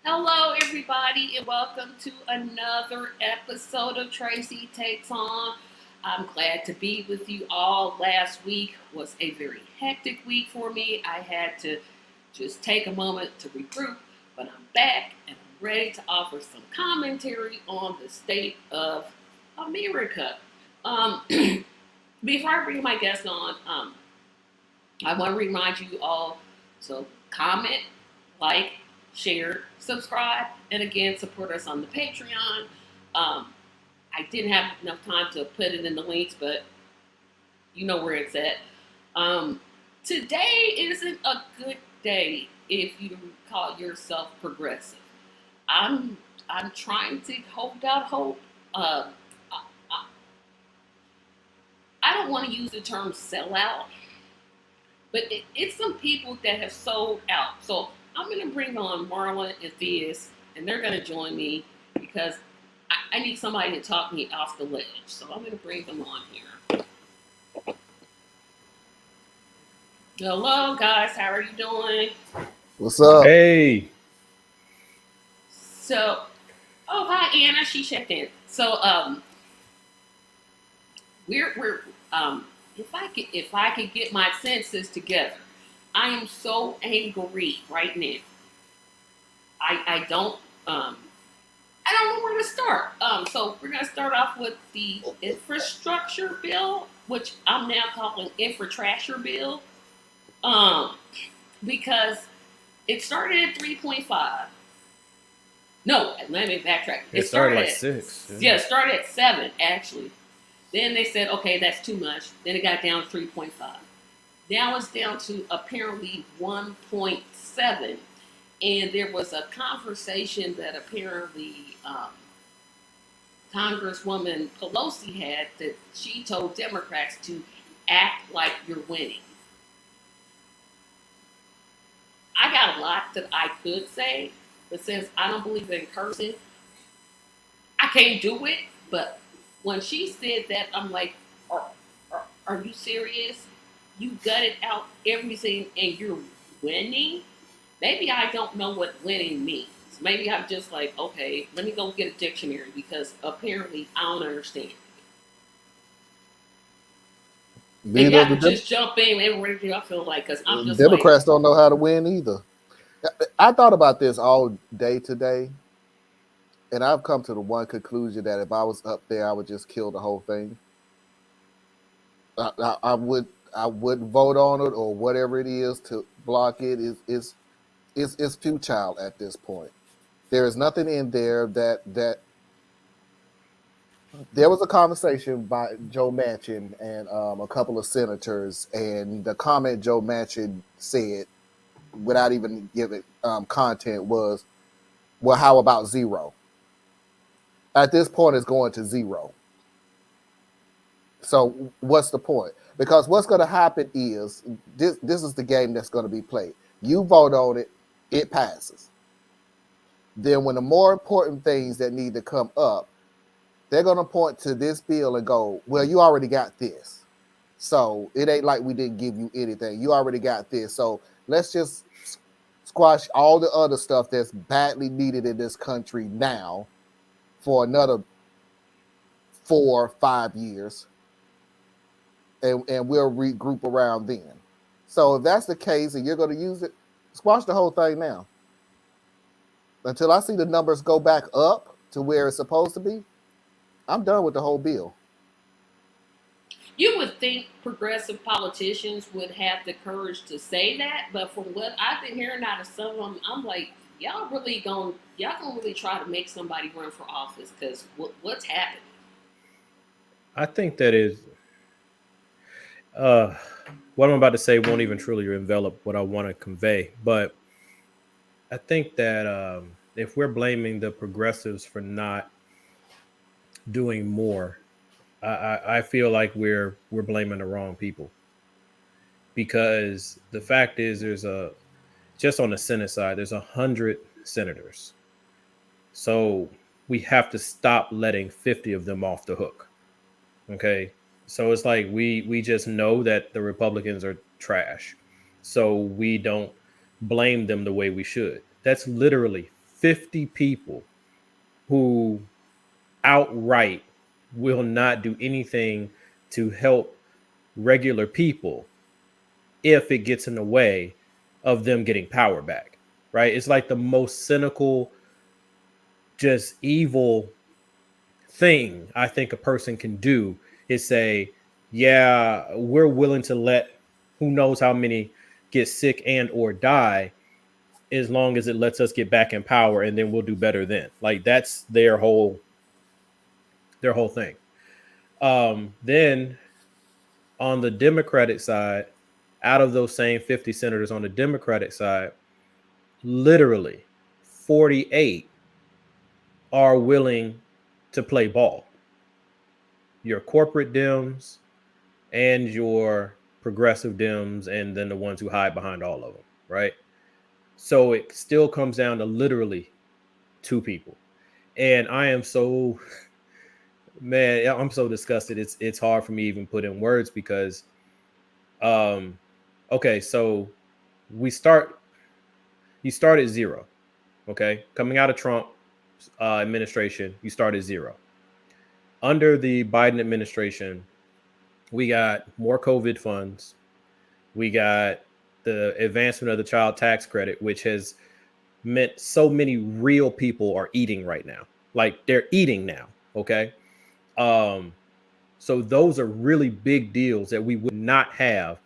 Hello, everybody, and welcome to another episode of Tracy Takes On. I'm glad to be with you all. Last week was a very hectic week for me. I had to just take a moment to regroup, but I'm back and I'm ready to offer some commentary on the state of America. Um, Before I bring my guest on, I want to remind you all to comment, like, share, subscribe, and again, support us on the Patreon. I didn't have enough time to put it in the links, but you know where it's at. Um, Today isn't a good day if you call yourself progressive. I'm I'm trying to hold out hope. I, I don't want to use the term sellout, but it's some people that have sold out. So I'm going to bring on Marlon and Theus, and they're going to join me because I need somebody to talk me off the ledge. So I'm going to bring them on here. Hello, guys. How are you doing? What's up? Hey, So, oh, hi, Anna. She checked in. So, we're if I could get my senses together, I am so angry right now. I don't um I don't know where to start. So we're gonna start off with the infrastructure bill, which I'm now calling infrastructure bill, um, because it started at 3.5. No, let me backtrack. it started like six. Yeah. It started at 7 actually. Then they said, okay, that's too much. Then it got down to 3.5. Now it's down to apparently 1.7. And there was a conversation that apparently Congresswoman Pelosi had that she told Democrats to act like you're winning. I got a lot that I could say, but since I don't believe in cursing, I can't do it. But when she said that, I'm like, are you serious? You gutted out everything and you're winning? Maybe I don't know what winning means. Maybe I'm just like, okay, let me go get a dictionary because apparently I don't understand. Being Maybe I of could just jump in and everything I feel like, because I'm just like, Democrats don't know how to win either. I thought about this all day today, and I've come to the one conclusion that if I was up there, I would just kill the whole thing. I wouldn't vote on it or whatever it is to block it. Is futile at this point. There is nothing in there that there was a conversation by Joe Manchin and a couple of senators, and the comment Joe Manchin said, without even giving content, was, "Well, how about zero?" At this point, it's going to zero. So what's the point? Because what's going to happen is this is the game that's going to be played. You vote on it, it passes. Then when the more important things that need to come up, they're going to point to this bill and go, well, you already got this. So it ain't like we didn't give you anything. You already got this. So let's just squash all the other stuff that's badly needed in this country now for another 4 or 5 years, and we'll regroup around then. So if that's the case and you're going to use it, squash the whole thing now. Until I see the numbers go back up to where it's supposed to be, I'm done with the whole bill. you would think progressive politicians would have the courage to say that, but from what I've been hearing out of some of them, I'm like, y'all gonna really try to make somebody run for office because what's happening? I think that is uh, what I'm about to say won't even truly envelop what I want to convey. But I think that if we're blaming the progressives for not doing more, I feel like we're blaming the wrong people because the fact is there's a just on the Senate side there's 100 senators, so we have to stop letting 50 of them off the hook. Okay. So it's like we just know that the Republicans are trash. So we don't blame them the way we should. That's literally 50 people who outright will not do anything to help regular people if it gets in the way of them getting power back, right? It's like the most cynical, just evil thing I think a person can do is say, yeah, we're willing to let who knows how many get sick and or die as long as it lets us get back in power, and then we'll do better then. Like that's their whole thing. Then on the Democratic side, out of those same 50 senators on the Democratic side, literally 48 are willing to play ball. Your corporate Dems and your progressive Dems, and then the ones who hide behind all of them, right? So it still comes down to literally two people. And I am so man, I'm so disgusted. It's hard for me to even put in words because okay, so you start at zero. Okay, coming out of Trump administration, you start at zero. Under the Biden administration, we got more COVID funds. We got the advancement of the child tax credit, which has meant so many real people are eating right now. Like they're eating now. Okay. So those are really big deals that we would not have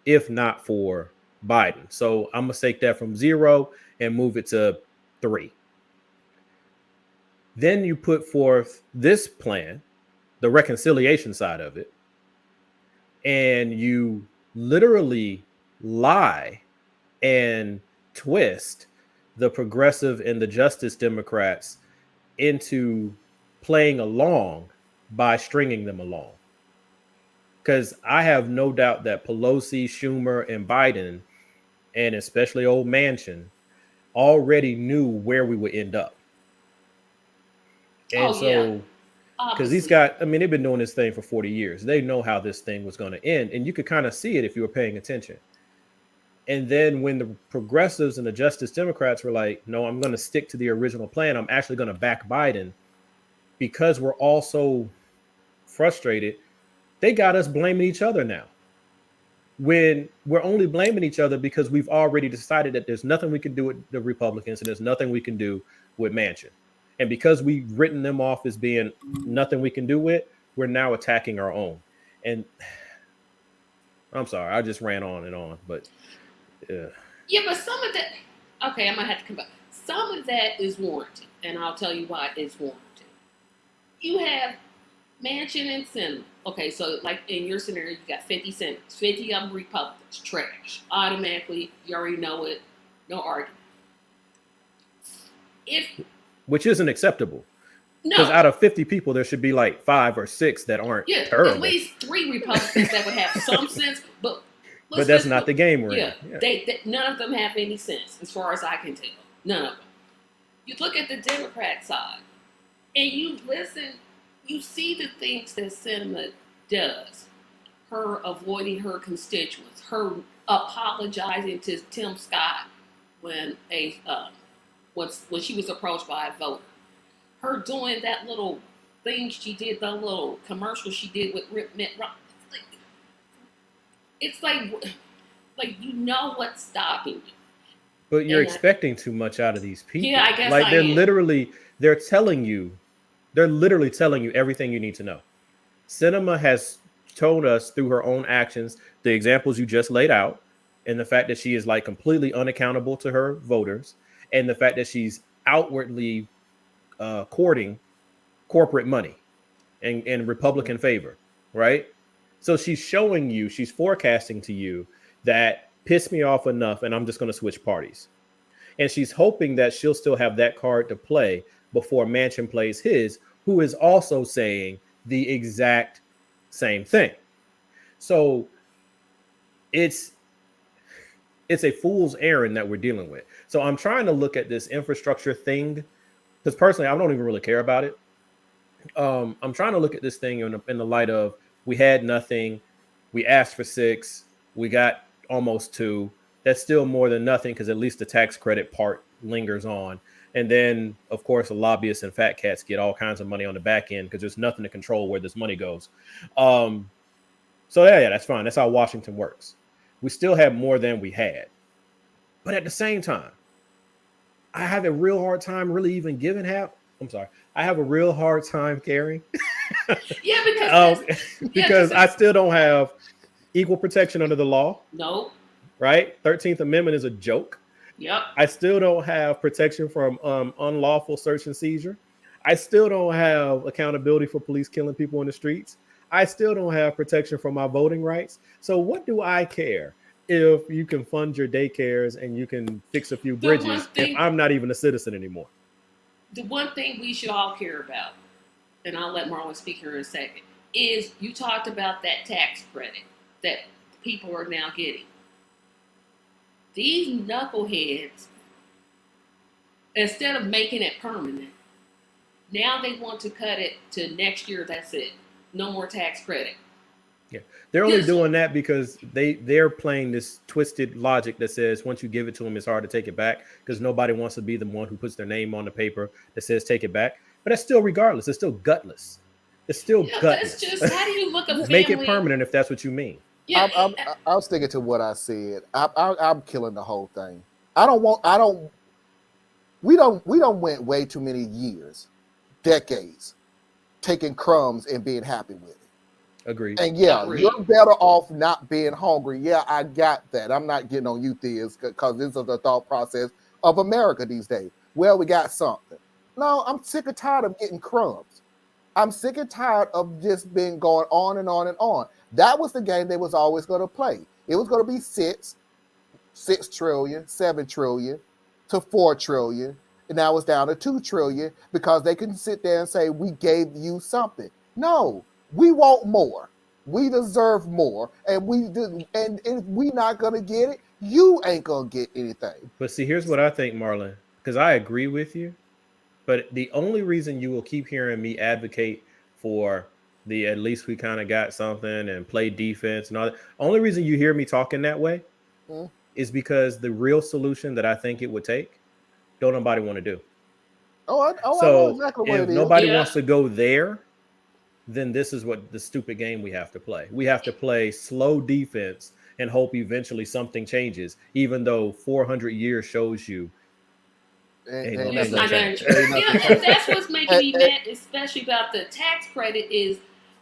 if not for Biden. So I'm gonna take that from zero and move it to 3. Then you put forth this plan, the reconciliation side of it, and you literally lie and twist the progressive and the Justice Democrats into playing along by stringing them along. Because I have no doubt that Pelosi, Schumer, and Biden, and especially Old Manchin, already knew where we would end up. And so, because these guys, I mean, they've been doing this thing for 40 years. They know how this thing was going to end. And you could kind of see it if you were paying attention. And then when the progressives and the Justice Democrats were like, no, I'm going to stick to the original plan. I'm actually going to back Biden because we're all so frustrated. They got us blaming each other now. When we're only blaming each other because we've already decided that there's nothing we can do with the Republicans and there's nothing we can do with Manchin. And because we've written them off as being nothing we can do with, we're now attacking our own. And I'm sorry, I just ran on and on, but yeah, but some of that, okay, I'm gonna have to come back. Some of that is warranted, and I'll tell you why it's warranted. You have Manchin and Sinema. Okay, so like in your scenario, you got 50 senators, 50 of them Republicans, trash. Automatically, you already know it, no argument. Which isn't acceptable. No. Because out of 50 people, there should be like 5 or 6 that aren't terrible. At least 3 Republicans that would have some sense, but that's not the game we're in. Yeah. They, none of them have any sense, as far as I can tell. None of them. You look at the Democrat side, and you listen, you see the things that Sinema does. Her avoiding her constituents, her apologizing to Tim Scott when when she was approached by a voter. Her doing that little thing she did, the little commercial she did with Mitt Romney. It's like you know what's stopping you. But you're expecting too much out of these people. Yeah, I guess like they're literally telling you everything you need to know. Sinema has told us through her own actions, the examples you just laid out, and the fact that she is like completely unaccountable to her voters, and the fact that she's outwardly courting corporate money and Republican favor, right? So she's showing you, she's forecasting to you that piss me off enough and I'm just going to switch parties. And she's hoping that she'll still have that card to play before Manchin plays his, who is also saying the exact same thing. So it's a fool's errand that we're dealing with. So I'm trying to look at this infrastructure thing because personally, I don't even really care about it. I'm trying to look at this thing in the light of we had nothing. We asked for 6. We got almost 2. That's still more than nothing because at least the tax credit part lingers on. And then, of course, the lobbyists and fat cats get all kinds of money on the back end because there's nothing to control where this money goes. So yeah, that's fine. That's how Washington works. We still have more than we had. But at the same time, I have a real hard time really even giving half. I'm sorry. I have a real hard time caring. Yeah, because because I still don't have equal protection under the law. No. Right? 13th Amendment is a joke. Yep. I still don't have protection from unlawful search and seizure. I still don't have accountability for police killing people in the streets. I still don't have protection for my voting rights. So what do I care if you can fund your daycares and you can fix a few bridges if I'm not even a citizen anymore? The one thing we should all care about, and I'll let Marlon speak here in a second, is you talked about that tax credit that people are now getting. These knuckleheads, instead of making it permanent, now they want to cut it to next year. That's it. No more tax credit. Yeah, they're only doing that because they're playing this twisted logic that says once you give it to them, it's hard to take it back because nobody wants to be the one who puts their name on the paper that says take it back. But that's still regardless. It's still gutless. It's still gutless. That's just how do you look at family? Make it permanent if that's what you mean. Yeah, I'm sticking to what I said. I'm killing the whole thing. We don't went way too many years, decades, taking crumbs and being happy with it. Agreed. And you're better off not being hungry. Yeah, I got that. I'm not getting on you, Theas, because this is the thought process of America these days. Well, we got something. No, I'm sick and tired of getting crumbs. I'm sick and tired of just being going on and on and on. That was the game they was always going to play. It was going to be 6 trillion, 7 trillion to 4 trillion. And now it's down to 2 trillion because they can sit there and say, we gave you something. No, we want more. We deserve more. And if we not going to get it, you ain't going to get anything. But see, here's what I think, Marlon, because I agree with you. But the only reason you will keep hearing me advocate for the at least we kind of got something and play defense and all that, only reason you hear me talking that way is because the real solution that I think it would take, don't nobody want to do. So I know exactly what if it is. Nobody wants to go there, then this is what the stupid game we have to play. We have to play slow defense and hope eventually something changes, even though 400 years shows you it's not going to change. That's what's making me mad, especially about the tax credit, is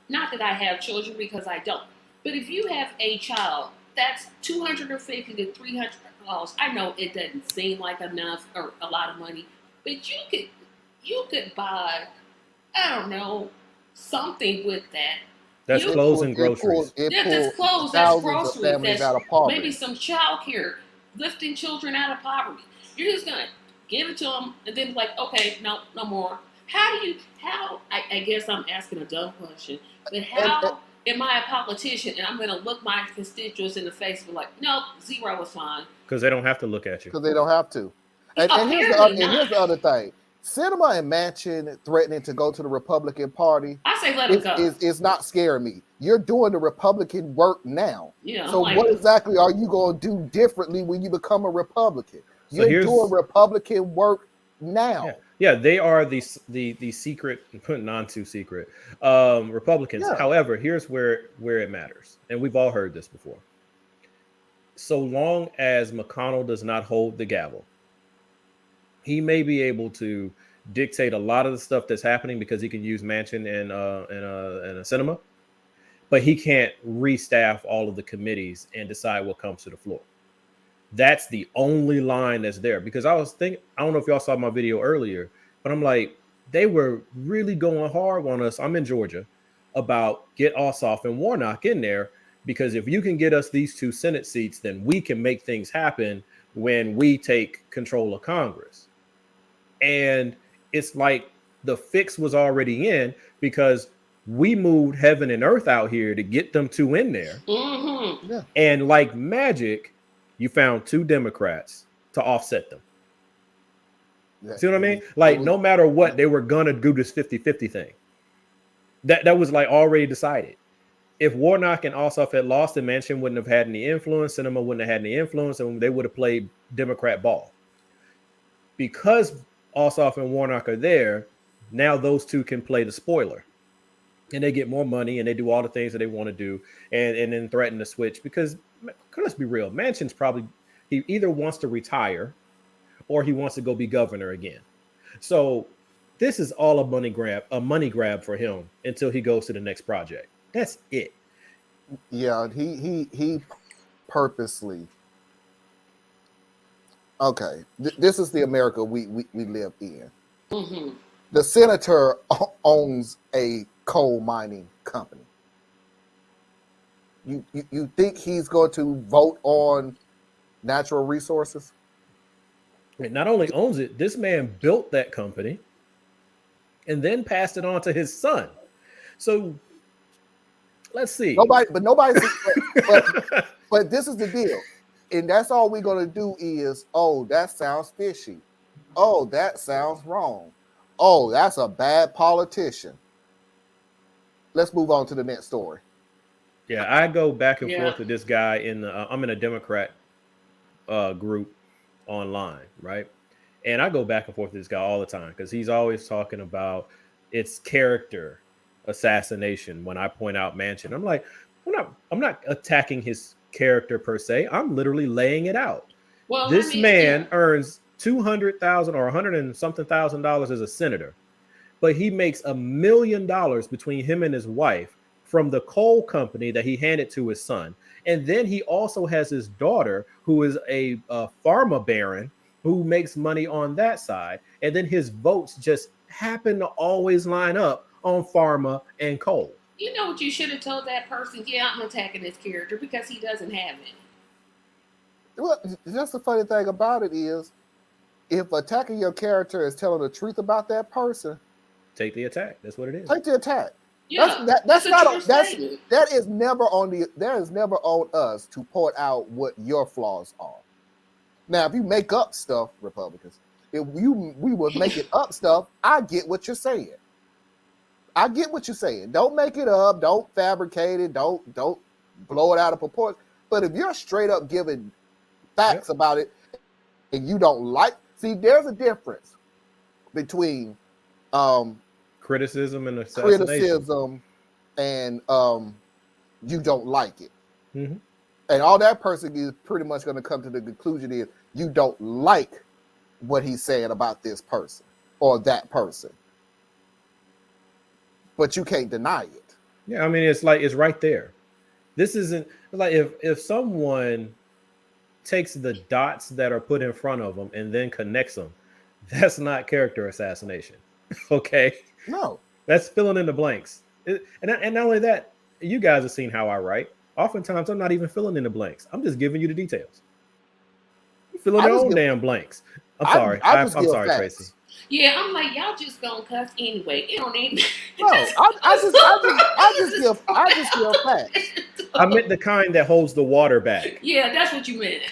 not that I have children, because I don't. But if you have a child, that's $250 to $300. I know it doesn't seem like enough or a lot of money, but you could buy, I don't know, something with that. That's clothes and groceries. That's clothes. That's groceries. That's maybe some child care, lifting children out of poverty. You're just gonna give it to them and then like, okay, no more. I guess I'm asking a dumb question, but how am I a politician and I'm going to look my constituents in the face and be like, no, zero was fine? Because they don't have to look at you. Because they don't have to. And here's the other thing. Sinema and Manchin threatening to go to the Republican Party. I say let it go. It's not scaring me. You're doing the Republican work now. Yeah, so what exactly are you going to do differently when you become a Republican? You're doing Republican work now. Yeah, they are the secret, not too secret, Republicans. Yeah. However, here's where it matters, and we've all heard this before. So long as McConnell does not hold the gavel, he may be able to dictate a lot of the stuff that's happening because he can use Manchin and a cinema, but he can't restaff all of the committees and decide what comes to the floor. That's the only line that's there, because I was thinking, I don't know if y'all saw my video earlier, but I'm like, they were really going hard on us. I'm in Georgia about get Ossoff and Warnock in there, because if you can get us these 2 Senate seats, then we can make things happen when we take control of Congress. And it's like the fix was already in because we moved heaven and earth out here to get them 2 in there. Mm-hmm. Yeah. And like magic, you found 2 Democrats to offset them. Yeah. See what I mean? Like, no matter what, they were going to do this 50-50 thing. That was like already decided. If Warnock and Ossoff had lost, the Manchin wouldn't have had any influence, Sinema wouldn't have had any influence, and they would have played Democrat ball. Because Ossoff and Warnock are there. Now those two can play the spoiler, and they get more money and they do all the things that they want to do, and then threaten to switch because let's be real, Manchin's probably he either wants to retire or he wants to go be governor again. So this is all a money grab for him until he goes to the next project. That's it. Yeah, he purposely. Okay, this is the America we live in. Mm-hmm. The senator owns a coal mining company. You think he's going to vote on natural resources? It not only owns it, this man built that company and then passed it on to his son. So let's see. Nobody, but this is the deal. And that's all we're going to do is, oh, that sounds fishy. Oh, that sounds wrong. Oh, that's a bad politician. Let's move on to the next story. Yeah, I go back and forth with this guy I'm in a Democrat group online, right? And I go back and forth with this guy all the time because he's always talking about its character assassination when I point out Manchin. I'm like, I'm not attacking his character per se. I'm literally laying it out. Well, this man earns $200,000 or $100 and something thousand as a senator, but he makes $1 million between him and his wife from the coal company that he handed to his son. And then he also has his daughter, who is a pharma baron, who makes money on that side. And then his votes just happen to always line up on pharma and coal. You know what you should have told that person? Yeah, I'm attacking his character because he doesn't have any. Well, just the funny thing about it is, if attacking your character is telling the truth about that person, take the attack. That's what it is. Take the attack. Yeah, that is never on us to point out what your flaws are. Now, if you make up stuff, Republicans, we were making up stuff, I get what you're saying. Don't make it up. Don't fabricate it. Don't blow it out of proportion. But if you're straight up giving facts about it and you don't like, see, there's a difference between criticism and assassination. And you don't like it. Mm-hmm. And all that person is pretty much going to come to the conclusion is you don't like what he's saying about this person or that person. But you can't deny it. Yeah, I mean, it's right there. This isn't like if someone takes the dots that are put in front of them and then connects them, that's not character assassination. Okay? No. That's filling in the blanks. And not only that, you guys have seen how I write. Oftentimes, I'm not even filling in the blanks. I'm just giving you the details. You fill in your own damn blanks. I'm sorry. I'm sorry, facts. Tracy. Yeah, I'm like, y'all just gonna cuss anyway. It don't even. No, I just give facts. I meant the kind that holds the water back. Yeah, that's what you meant.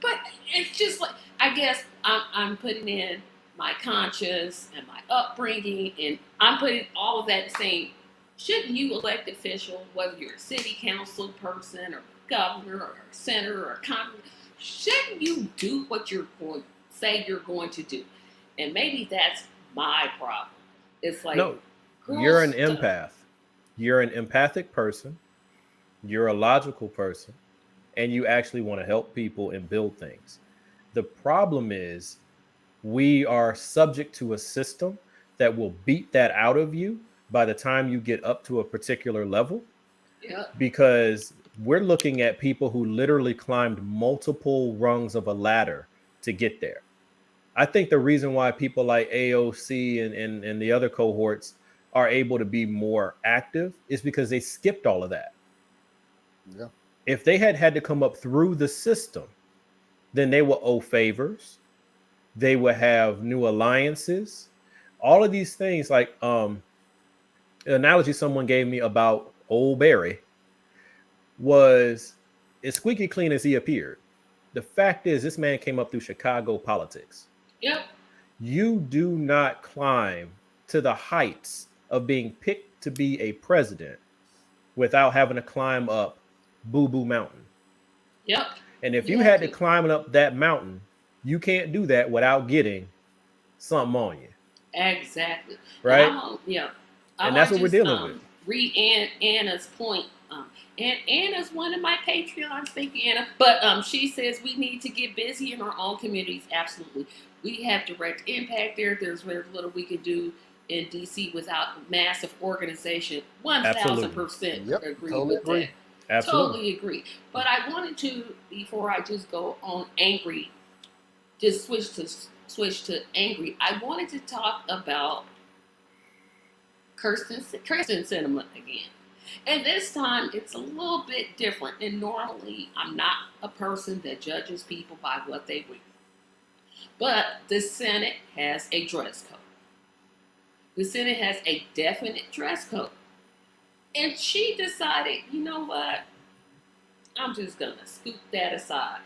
But it's just like, I guess I'm putting in my conscience and my upbringing, and I'm putting all of that saying, shouldn't you elect official, whether you're a city council person or governor or senator or congressman, shouldn't you do what you're going to say you're going to do? And maybe that's my problem. It's like, no, you're an empath. You're an empathic person. You're a logical person, and you actually want to help people and build things. The problem is we are subject to a system that will beat that out of you by the time you get up to a particular level. Yeah. Because we're looking at people who literally climbed multiple rungs of a ladder to get there. I think the reason why people like AOC and the other cohorts are able to be more active is because they skipped all of that. Yeah. If they had to come up through the system, then they will owe favors. They will have new alliances. All of these things, like an analogy someone gave me about Old Barry was as squeaky clean as he appeared. The fact is, this man came up through Chicago politics. Yep. You do not climb to the heights of being picked to be a president without having to climb up Boo Boo Mountain. Yep. And if you had to climb up that mountain You can't do that without getting something on you, Exactly. And right? I And that's want what to we're just dealing with. read Anna's point. And Anna's one of my Patreons. Thank you, Anna. But she says we need to get busy in our own communities. Absolutely. We have direct impact there. There's very little we can do in DC without massive organization. Absolutely. 1000% Yep, agree totally with agree. that. Absolutely. Totally agree. But I wanted to, before I just go on angry, just switch to angry. I wanted to talk about Kirsten cinema again. And this time it's a little bit different. And normally I'm not a person that judges people by what they wear. But the Senate has a dress code. The Senate has a definite dress code. And she decided, you know what? I'm just gonna scoop that aside.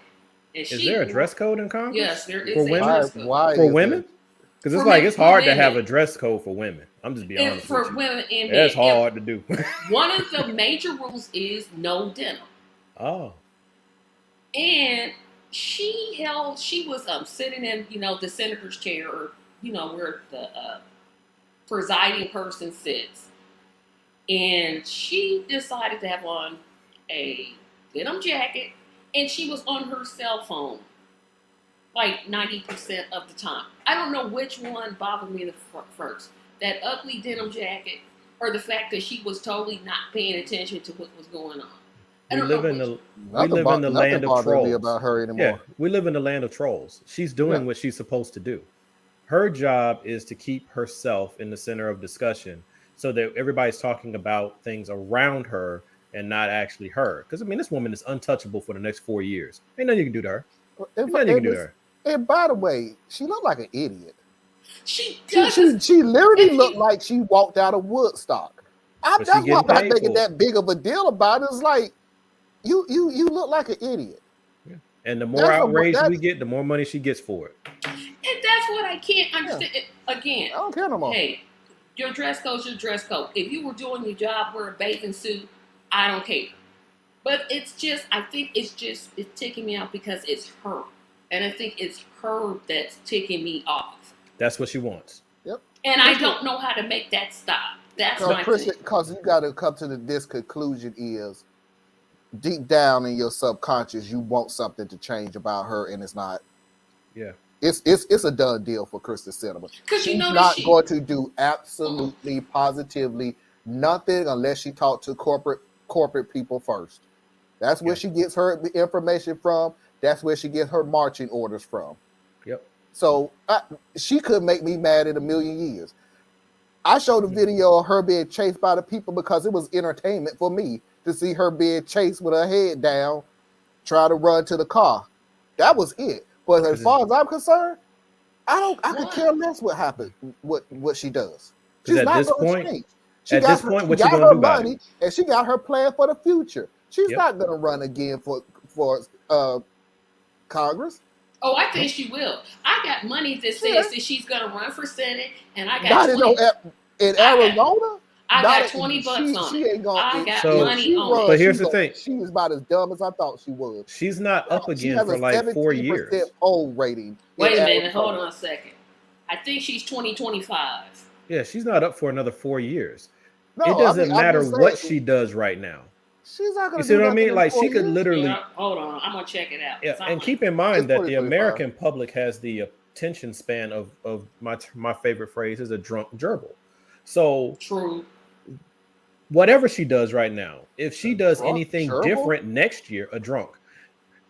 And Is there a dress code in Congress? Yes, there is for a women? dress code. Why For is women? it? Because it's For like men- it's for hard to have a women. dress code for women. I'm just be And honest for with you. women and men. That's hard to do. One of the major rules is no denim. Oh, And she was sitting in, the senator's chair, or, where the presiding person sits. And she decided to have on a denim jacket, and she was on her cell phone like 90% of the time. I don't know which one bothered me the first. That ugly denim jacket, or the fact that she was totally not paying attention to what was going on. we live in the Nothing land of bothers me trolls. about her Yeah, anymore. we live in the land of trolls. She's doing Yeah. what she's supposed to do. Her job is to keep herself in the center of discussion so that everybody's talking about things around her and not actually her. Because I mean, this woman is untouchable for the next 4 years. Ain't nothing you can do to her. Ain't nothing you can do to her. And by the way, she looked like an idiot. She does. She literally looked like she walked out of Woodstock. That's why I'm not making that big of a deal about it. It's like you look like an idiot. Yeah. And the more outraged we get, the more money she gets for it. And that's what I can't understand. Again, I don't care no more. Hey, your dress code's your dress code. If you were doing your job wearing a bathing suit, I don't care. But it's ticking me off because it's her. And I think it's her that's ticking me off. That's what she wants. Yep. And I don't know how to make that stop. That's my thing. Because you got to come to this conclusion is deep down in your subconscious, you want something to change about her, and it's not. Yeah. It's a done deal for Kristen Cinema. She's not going to do absolutely, positively nothing unless she talks to corporate people first. That's where she gets her information from. That's where she gets her marching orders from. Yep. So she could make me mad in a million years. I showed a video of her being chased by the people because it was entertainment for me to see her being chased with her head down, trying to run to the car. That was it. But as far as I'm concerned, I could care less what happened, what she does. She's not going to change. At this point, what you going to do about it? And she got her plan for the future. She's not going to run again for Congress. Oh, I think she will. I got money that says that she's going to run for Senate, and I got in Arizona. I got $20 on she ain't gonna, I got money on it. But here's the thing. She was about as dumb as I thought she was. She's not up again for like 4 years. Poll rating. Wait a minute. Hold on a second. I think she's 2025. Yeah, she's not up for another 4 years. No, it doesn't matter what she does right now. She's not going to. You see what I mean? Like she could literally. Yeah, hold on. I'm going to check it out. Yeah, and keep in mind that the American public has the attention span of my favorite phrase is a drunk gerbil. So true. Whatever she does right now, if she does anything different next year, a drunk.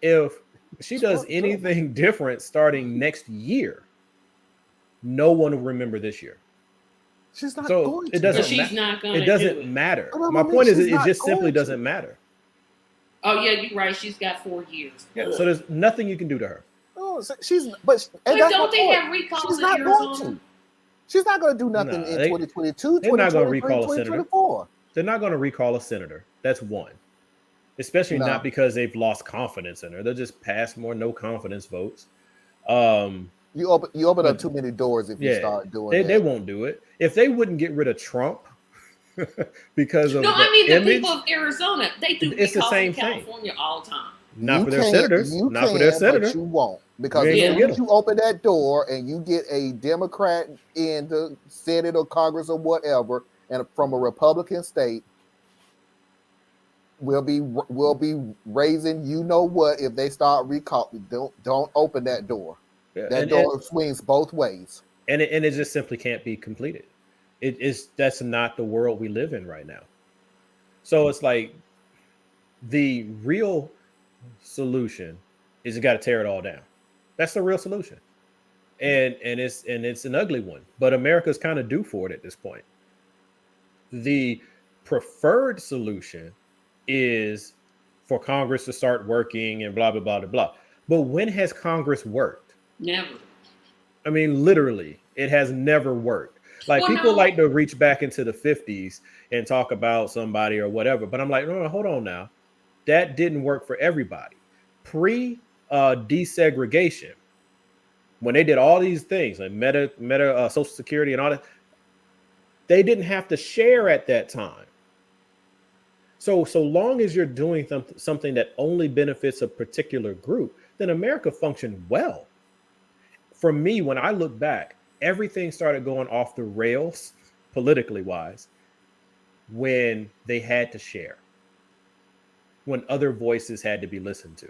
If she does anything different starting next year, no one will remember this year. She's not going to. It doesn't. She's not going to. It doesn't matter. My point is, it just simply doesn't matter. Oh yeah, you're right. She's got 4 years. Yeah. So there's nothing you can do to her. Oh, but don't they have recalls in Arizona? She's not going to do nothing in 2022. They're not going to recall a senator. They're not going to recall a senator. That's one. Especially not because they've lost confidence in her. They'll just pass more no confidence votes. You open up too many doors if you start doing that. They won't do it. If they wouldn't get rid of Trump because of the people of Arizona, they do it's the same in California all the time. Not for their senators. Not for their senator. You won't. Because ain't as gonna soon get as them. you open that door and you get a Democrat in the Senate or Congress or whatever, and from a Republican state, we'll be raising you know what if they start recall. Don't open that door. Yeah, That door swings both ways. and it just simply can't be completed. It is That's not the world we live in right now. So it's like the real solution is you got to tear it all down. That's the real solution, and it's an ugly one. But America's kind of due for it at this point. The preferred solution is for Congress to start working and blah blah blah blah blah. But when has Congress worked? Never. I mean, literally, it has never worked. Like Well, people no. like to reach back into the 50s and talk about somebody or whatever, but I'm like, no, hold on now. That didn't work for everybody. Pre desegregation, when they did all these things like meta Social Security and all that, they didn't have to share at that time. So long as you're doing something that only benefits a particular group, then America functioned well. For me, when I look back, everything started going off the rails politically wise when they had to share, when other voices had to be listened to.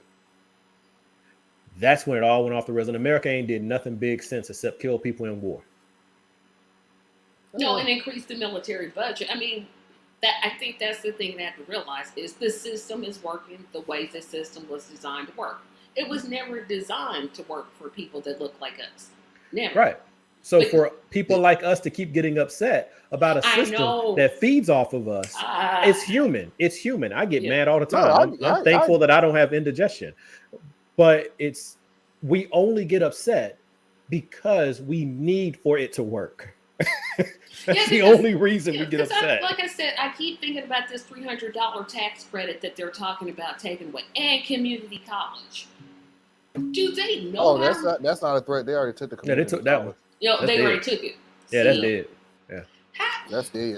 That's when it all went off the rails. And America ain't did nothing big since except kill people in war. No, and increase the military budget. I mean, that I think that's the thing they have to realize is the system is working the way the system was designed to work. It was never designed to work for people that look like us. Never. Right. So But for people like us to keep getting upset about a I system know. that feeds off of us, it's human. It's human. I get Yeah. mad all the No, time. I'm thankful that I don't have indigestion. But we only get upset because we need for it to work. That's the only reason we get upset. Like I said, I keep thinking about this $300 tax credit that they're talking about taking away, and community college. Do they know? Oh, that's not a threat. They already took the community. Yeah, they took that one. You know, they already took it. Yeah, that's dead. Yeah, that's dead.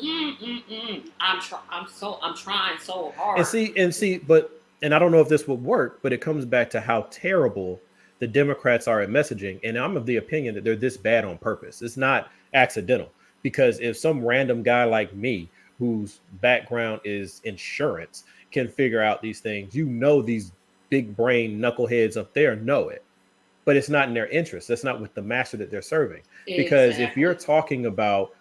I'm trying so hard. And see, but I don't know if this would work, but it comes back to how terrible the Democrats are at messaging, and I'm of the opinion that they're this bad on purpose. It's not accidental, because if some random guy like me, whose background is insurance, can figure out these things, these big brain knuckleheads up there know it, but it's not in their interest. That's not with the master that they're serving. Because if you're talking about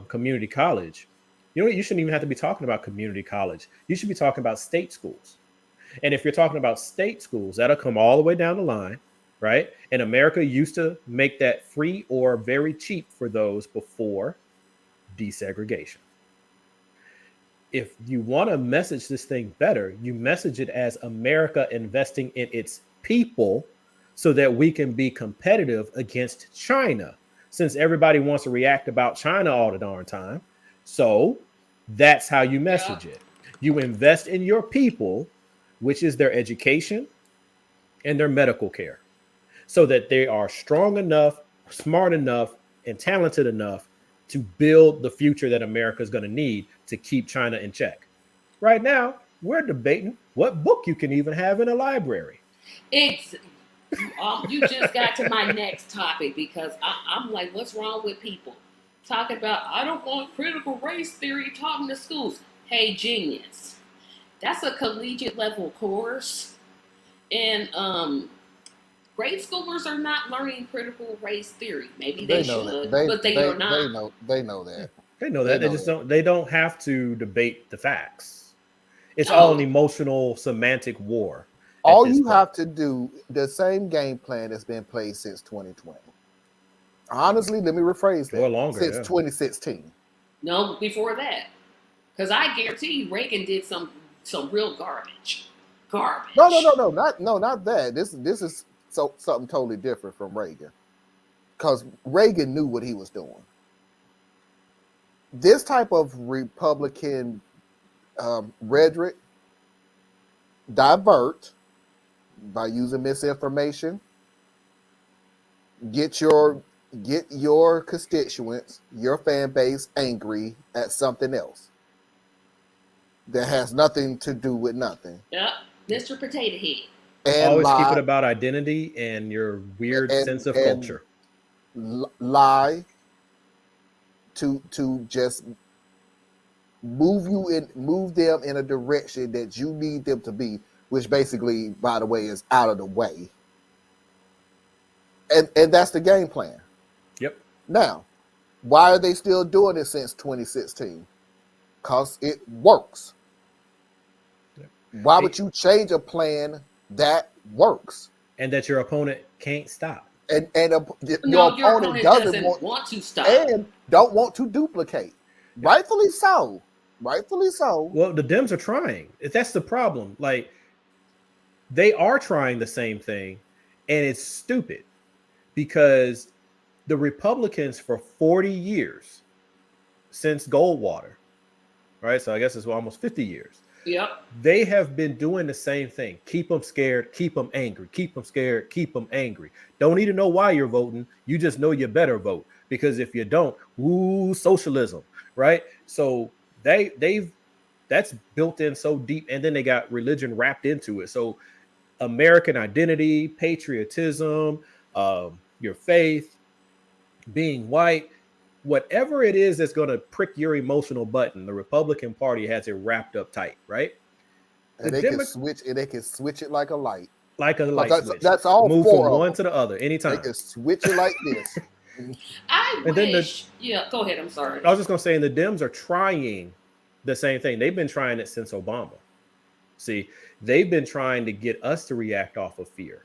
community college, you shouldn't even have to be talking about community college. You should be talking about state schools. And if you're talking about state schools, that'll come all the way down the line, right? And America used to make that free or very cheap for those before desegregation. If you want to message this thing better, you message it as America investing in its people so that we can be competitive against China, since everybody wants to react about China all the darn time. So that's how you message it. You invest in your people, which is their education and their medical care, so that they are strong enough, smart enough, and talented enough to build the future that America is going to need to keep China in check. Right now, we're debating what book you can even have in a library. You just got to my next topic, because I'm like, what's wrong with people talking about, I don't want critical race theory taught in the schools? Hey, genius. That's a collegiate level course. And grade schoolers are not learning critical race theory. Maybe they should, but they are not. They know that. They know that. They just don't. They don't have to debate the facts. It's all an emotional, semantic war. All you have to do, the same game plan that's been played since 2020. Honestly, let me rephrase that. Or longer, since 2016. No, before that, because I guarantee you, Reagan did some real garbage. Garbage. No, not that. This is something totally different from Reagan, because Reagan knew what he was doing. This type of Republican rhetoric, divert by using misinformation, get your constituents, your fan base angry at something else that has nothing to do with nothing. Yep, Mr. Potato Head. and Always keep lie it about identity and your weird and sense of and culture. lie to just move them in a direction that you need them to be, which basically, by the way, is out of the way. And that's the game plan. Yep. Now, why are they still doing it since 2016? Because it works. Yep. Why would you change a plan that works? And that your opponent can't stop. And your No, your opponent opponent doesn't doesn't want want to stop. and don't want to duplicate. Yeah. Rightfully so. Rightfully so. Well, the Dems are trying. That's the problem. Like, they are trying the same thing, and it's stupid because the Republicans for 40 years since Goldwater, right? So I guess it's almost 50 years. Yep. They have been doing the same thing. Keep them scared, keep them angry, keep them scared, keep them angry. Don't need to know why you're voting. You just know you better vote, because if you don't, woo, socialism, right? So they've that's built in so deep, and then they got religion wrapped into it. So American identity, patriotism, your faith, being white, whatever it is that's going to prick your emotional button, the Republican Party has it wrapped up tight, right? The And they can Democrat, switch and they can switch it like a light. like a light Because switch, that's all move four from of one them. to the other They anytime. can switch it like this. I And then wish. Yeah, go ahead. I'm sorry. I was just going to say, and the Dems are trying the same thing. They've been trying it since Obama. See, they've been trying to get us to react off of fear.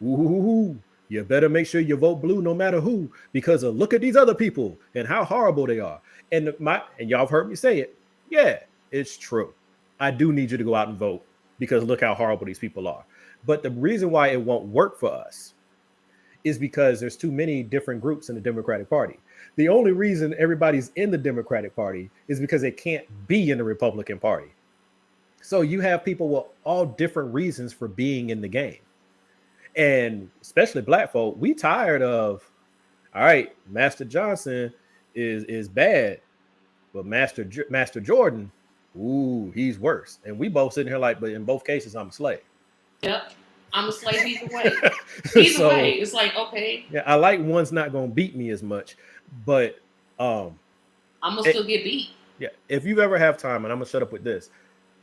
Ooh, you better make sure you vote blue no matter who, because of look at these other people and how horrible they are. And y'all have heard me say it. Yeah, it's true. I do need you to go out and vote because look how horrible these people are. But the reason why it won't work for us is because there's too many different groups in the Democratic Party. The only reason everybody's in the Democratic Party is because they can't be in the Republican Party. So you have people with all different reasons for being in the game. And especially black folk, we tired of, all right, Master Johnson is bad, but Master Jordan, ooh, he's worse. And we both sitting here like, but in both cases, I'm a slave. Yep. I'm a slave either way. Either way, it's like, okay. Yeah, I like one's not gonna beat me as much, but I'm gonna still get beat. Yeah, if you ever have time, and I'm gonna shut up with this,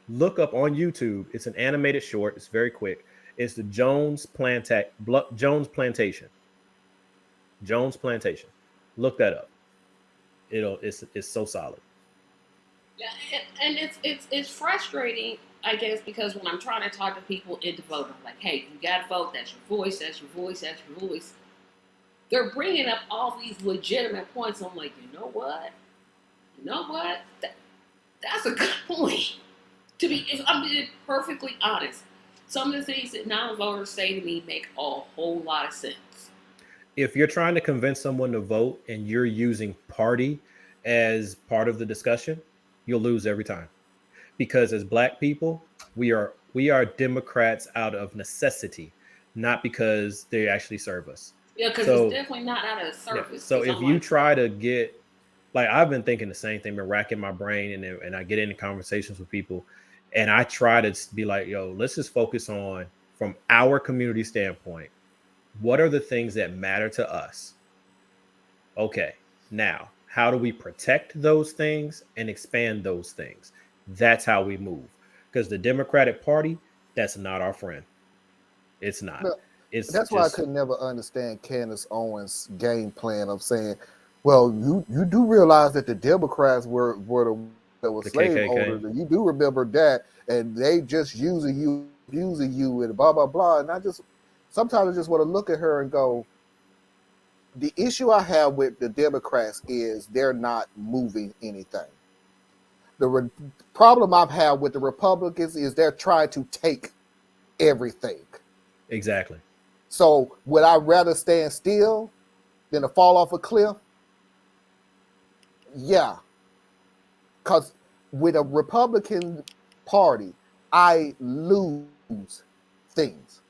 look up on YouTube. It's an animated short. It's very quick. It's the Jones Plantation. Jones Plantation. Look that up. It's so solid. Yeah, and it's frustrating, I guess, because when I'm trying to talk to people into voting, I'm like, hey, you gotta vote. That's your voice. That's your voice. That's your voice. They're bringing up all these legitimate points. I'm like, you know what? That's a good point. If I'm being perfectly honest, some of the things that non-voters say to me make a whole lot of sense. If you're trying to convince someone to vote and you're using party as part of the discussion, you'll lose every time. Because as black people, we are Democrats out of necessity, not because they actually serve us. Yeah, because it's definitely not out of service. Yeah. So if you try to get, like, I've been thinking the same thing, been racking my brain, and I get into conversations with people, and I try to be like, yo, let's just focus on, from our community standpoint, what are the things that matter to us? Okay, now, how do we protect those things and expand those things? That's how we move. Because the Democratic Party, that's not our friend. It's not. No, It's that's why I could never understand Candace Owens' game plan of saying, well, you do realize that the Democrats were the slave owners, and you do remember that, and they just using you and blah blah blah. And sometimes I just want to look at her and go, the issue I have with the Democrats is they're not moving anything. The problem I've had with the Republicans is they're trying to take everything. Exactly. So would I rather stand still than to fall off a cliff? Yeah. Because with a Republican Party, I lose things.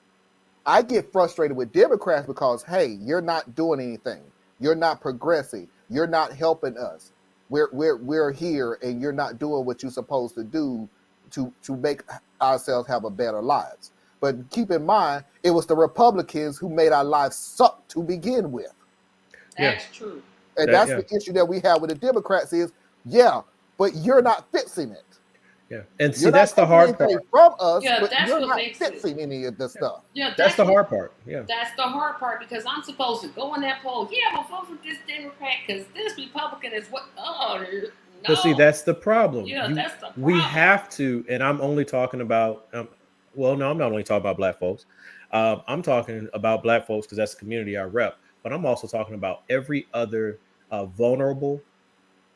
I get frustrated with Democrats because, hey, you're not doing anything. You're not progressing. You're not helping us. We're here, and you're not doing what you're supposed to do to make ourselves have a better lives. But keep in mind, it was the Republicans who made our lives suck to begin with. That's true. And that's the issue that we have with the Democrats is, but you're not fixing it. Yeah, and see, that's the hard part from us, Yeah, but that's you're what not makes fixing any of the stuff. Yeah, that's the hard part. Yeah, that's the hard part because I'm supposed to go in that poll. Yeah, I'm gonna vote for this Democrat because this Republican is what. Oh no. But see, that's the problem. Yeah, that's the problem. We have to, and I'm only talking about. Well, no, I'm not only talking about Black folks. I'm talking about Black folks because that's the community I rep. But I'm also talking about every other vulnerable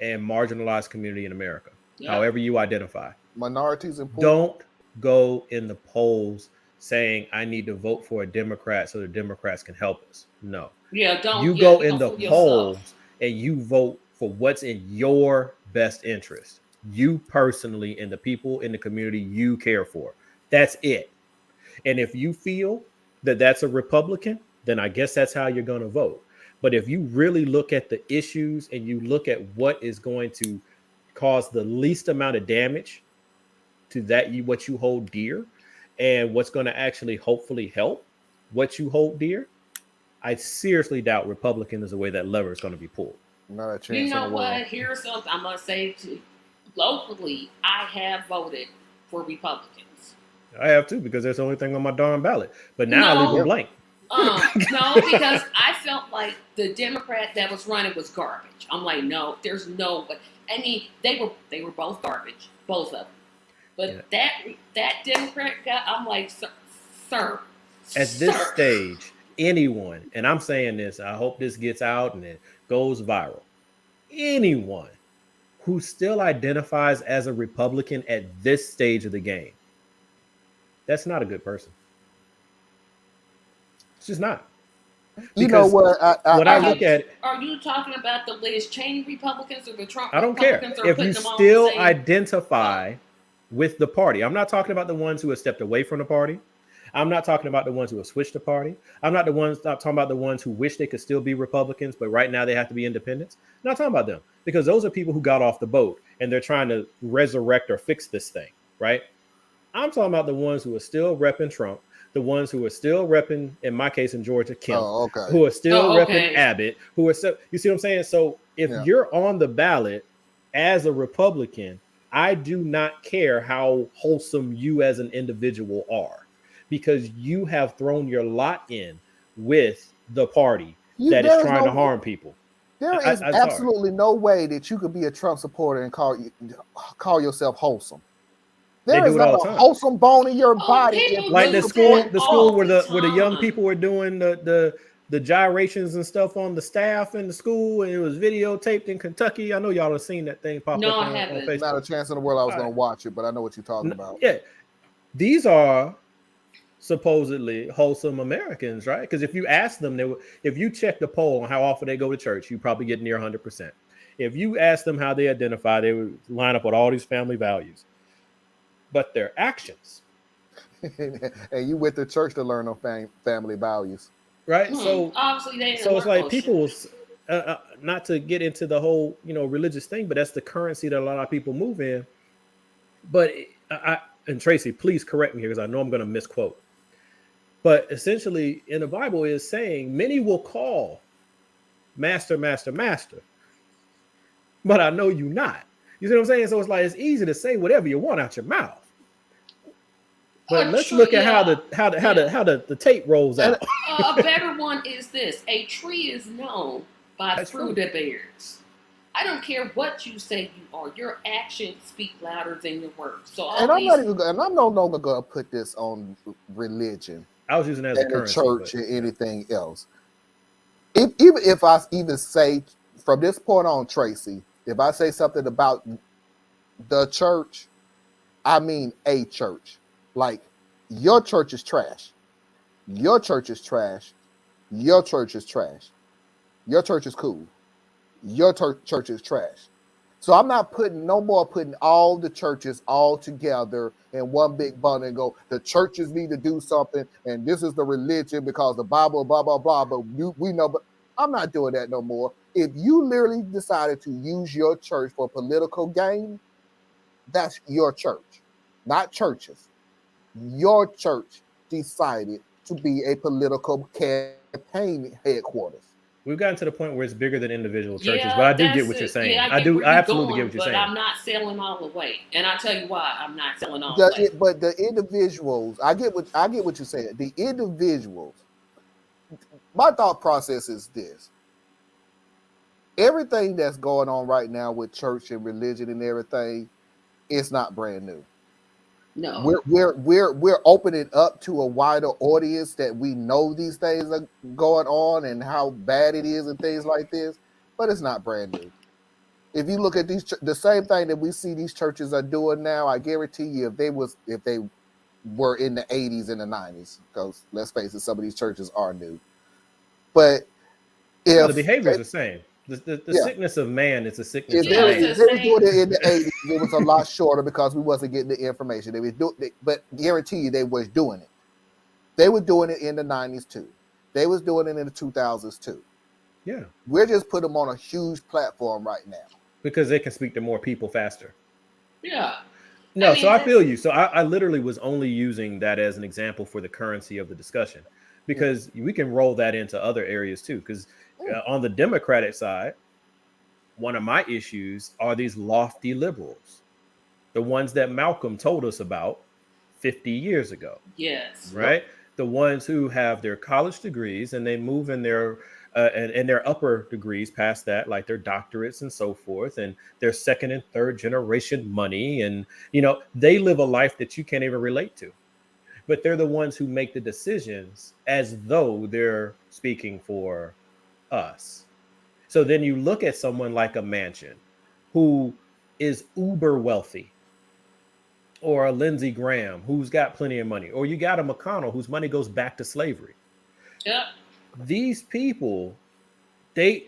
and marginalized community in America, however you identify. Minorities and poor. Don't go in the polls saying I need to vote for a Democrat so the Democrats can help us. No. Yeah, don't. You go in the polls and you vote for what's in your best interest. You personally and the people in the community you care for. That's it. And if you feel that that's a Republican, then I guess that's how you're going to vote. But if you really look at the issues and you look at what is going to cause the least amount of damage to what you hold dear and what's going to actually hopefully help what you hold dear, I seriously doubt Republican is the way that lever is going to be pulled. Not a chance. You know what? Here's something I'm going to say to locally. I have voted for Republicans. I have too because that's the only thing on my darn ballot. But now I leave them blank. No, because I felt like the Democrat that was running was garbage. I'm like, no, there's no way. I mean, they were both garbage, both of them. But that Democrat guy, I'm like, sir. At this stage, anyone, and I'm saying this, I hope this gets out and it goes viral. Anyone who still identifies as a Republican at this stage of the game, that's not a good person. It's just not. You know what? I look at it. Are you talking about the Liz Cheney Republicans or the Trump I don't care. If you still identify with the party, I'm not talking about the ones who have stepped away from the party. I'm not talking about the ones who have switched the party. I'm not talking about the ones who wish they could still be Republicans, but right now they have to be independents. I'm not talking about them because those are people who got off the boat and they're trying to resurrect or fix this thing, right? I'm talking about the ones who are still repping Trump, the ones who are still repping, in my case in Georgia, Kemp, who are still repping Abbott, who are so, you see what I'm saying? So if you're on the ballot as a Republican, I do not care how wholesome you as an individual are, because you have thrown your lot in with the party that is trying to harm people. There is absolutely no way that you could be a Trump supporter and call yourself wholesome. There is not a wholesome bone in your body. Like the school where the young people were doing the gyrations and stuff on the staff in the school, and it was videotaped in Kentucky. I know y'all have seen that thing pop up on Facebook. Not a chance in the world I was going to watch it, but I know what you're talking about. Yeah, these are supposedly wholesome Americans, right? Because if you ask them, if you check the poll on how often they go to church, you probably get near 100%. If you ask them how they identify, they would line up with all these family values. But their actions. And you went to church to learn on family values. Right? So obviously they it's like people, not to get into the whole, religious thing, but that's the currency that a lot of people move in. But and Tracy, please correct me here because I know I'm going to misquote. But essentially in the Bible is saying many will call master, master, master, but I know you not. You see what I'm saying? So it's like, it's easy to say whatever you want out your mouth. But let's look at how the tape rolls out. A better one is this: a tree is known by the fruit it bears. I don't care what you say you are; your actions speak louder than your words. So, I'm no longer going to put this on religion. I was using that as a currency, church and anything else. Even if I say from this point on, Tracy, if I say something about the church, I mean a church. Like, your church is trash. Your church is trash. Your church is trash. Your church is cool. Your church is trash. So I'm not putting all the churches all together in one big bundle and go, the churches need to do something, and this is the religion because the Bible, blah, blah, blah. But we know, but I'm not doing that no more. If you literally decided to use your church for political gain, that's your church, not churches. Your church decided to be a political campaign headquarters. We've gotten to the point where it's bigger than individual churches, but Yeah, I do get that's what you're it. saying. Yeah, I I get do. where I you're absolutely get going, what you're but saying. I'm not selling all the way. And I'll tell you why I'm not selling all the way. But the individuals, I get what you're saying. The individuals, my thought process is this: everything that's going on right now with church and religion and everything, it's not brand new. No. We're opening up to a wider audience that we know these things are going on and how bad it is and things like this, but it's not brand new. If you look at the same thing that we see these churches are doing now, I guarantee you, if they were in the 80s and the 90s, because let's face it, some of these churches are new, but No, the if behavior is they, the same. The yeah, sickness of man is a sickness if of they, Yeah, were- it's man. the if they were same. doing it in the 80s, it was a lot shorter because we wasn't getting the information. But guarantee you they was doing it. They were doing it in the 90s too. They was doing it in the 2000s too. Yeah, We're just putting them on a huge platform right now. because they can speak to more people faster. Yeah. I No, so mean, I feel that's you. So I literally was only using that as an example for the currency of the discussion, Mm, because we can roll that into other areas too. Because mm. on the Democratic side, one of my issues are these lofty liberals, the ones that Malcolm told us about 50 years ago, yes. Yep. right? The ones who have their college degrees and they move in their and their upper degrees past that, like their doctorates and so forth, and their second and third generation money, and they live a life that you can't even relate to. But they're the ones who make the decisions as though they're speaking for us. So then you look at someone like a Manchin, who is uber wealthy, or a Lindsey Graham who's got plenty of money, or you got a McConnell whose money goes back to slavery. Yep. These people, they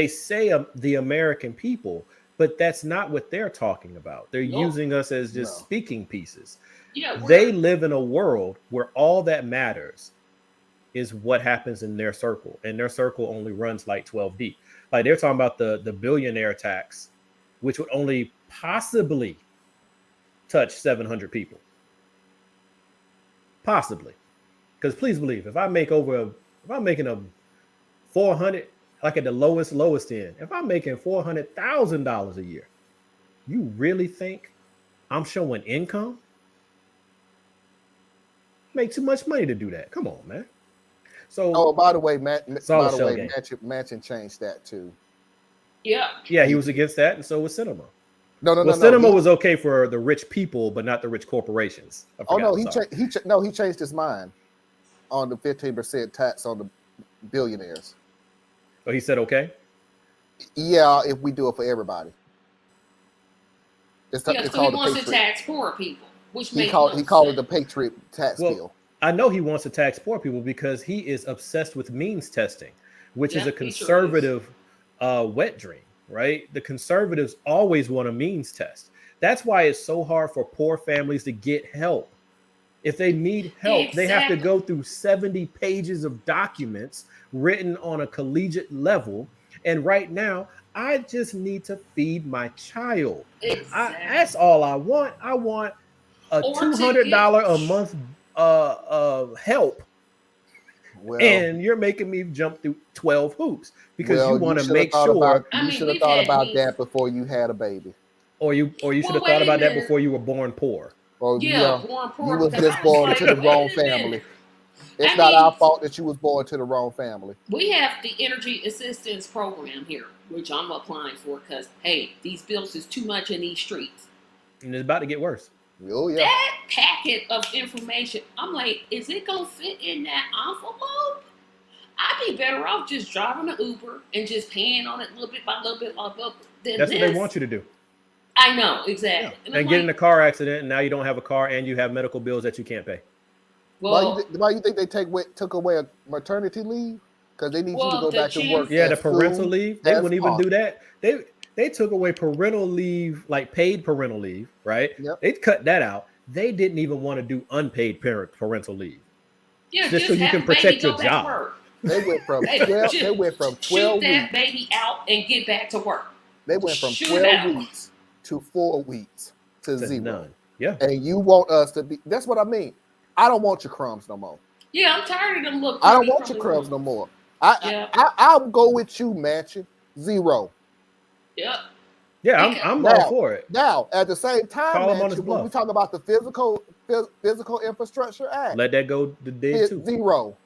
say the American people, but that's not what they're talking about. They're Nope. using us as just No. speaking pieces. Yeah, They live in a world where all that matters is what happens in their circle, and their circle only runs like 12 deep. Like they're talking about the billionaire tax, which would only possibly touch 700 people. Possibly. Because please believe, if I'm making a 400, like at the lowest end, if I'm making $400,000 a year, you really think I'm showing income? Make too much money to do that. Come on, man. So Oh, by the way, it's all a shell game. Manchin changed that too. yeah. Yeah, he was against that, and so was Cinema. No, Well, no. Cinema was okay for the rich people, but not the rich corporations. I Oh forgot. no, he changed his mind on the 15% tax on the billionaires. Oh, he said okay. Yeah, if we do it for everybody, it's Yeah, so he called the wants to Patriot. tax poor people, which He makes no called it sense. the Patriot tax Well, bill. I know he wants to tax poor people because he is obsessed with means testing, which is Yeah, a he sure is. conservative wet dream, right? The conservatives always want a means test. That's why it's so hard for poor families to get help. If they need help, they have to Exactly. go through 70 pages of documents written on a collegiate level. And right now, I just need to feed my child. That's Exactly. all I want. I want a Or to get $200 a month help, Well, and you're making me jump through 12 hoops because you want to make sure, I you mean, should have we've thought had about means. that before you had a baby. or you should Well, have thought wait a about that minute. before you were born poor. Or Yeah, yeah, born you poor was because just I was born like, into the wrong wait a minute. family. It's I not our mean, fault that you was born to the wrong family. we have the energy assistance program here, which I'm applying for because, hey, these bills is too much in these streets. And it's about to get worse. Oh yeah. That packet of information, I'm like, is it going to fit in that envelope? I'd be better off just driving an Uber and just paying on it little bit by little bit by little bit than That's this. what they want you to do. I know, Yeah. exactly. And I'm get in like, a car accident, and now you don't have a car, and you have medical bills that you can't pay. well, Why you think they took away a maternity leave? Because they need you to go the back to work Yeah, the as parental soon leave, they as wouldn't even possible. do that. They took away parental leave, like paid parental leave, right? Yep. They cut that out. They didn't even want to do unpaid parental leave, yeah, just so just you have can the baby protect go your back to job. work. They went from Hey, 12. just They went from shoot 12 that weeks. baby out and get back to work. They went from Shoot 12 out. weeks to 4 weeks to To 0. none. Yeah. And you want us to be? That's what I mean. I don't want your crumbs no more. Yeah, I'm tired of them little. I don't want your crumbs no more. I'll go with you, Mansion. 0. Yep. Yeah, I'm all for it. Now, at the same time, Call him on his Mansion, when we bluff. talk about the physical infrastructure act, Let that go the day too. 0.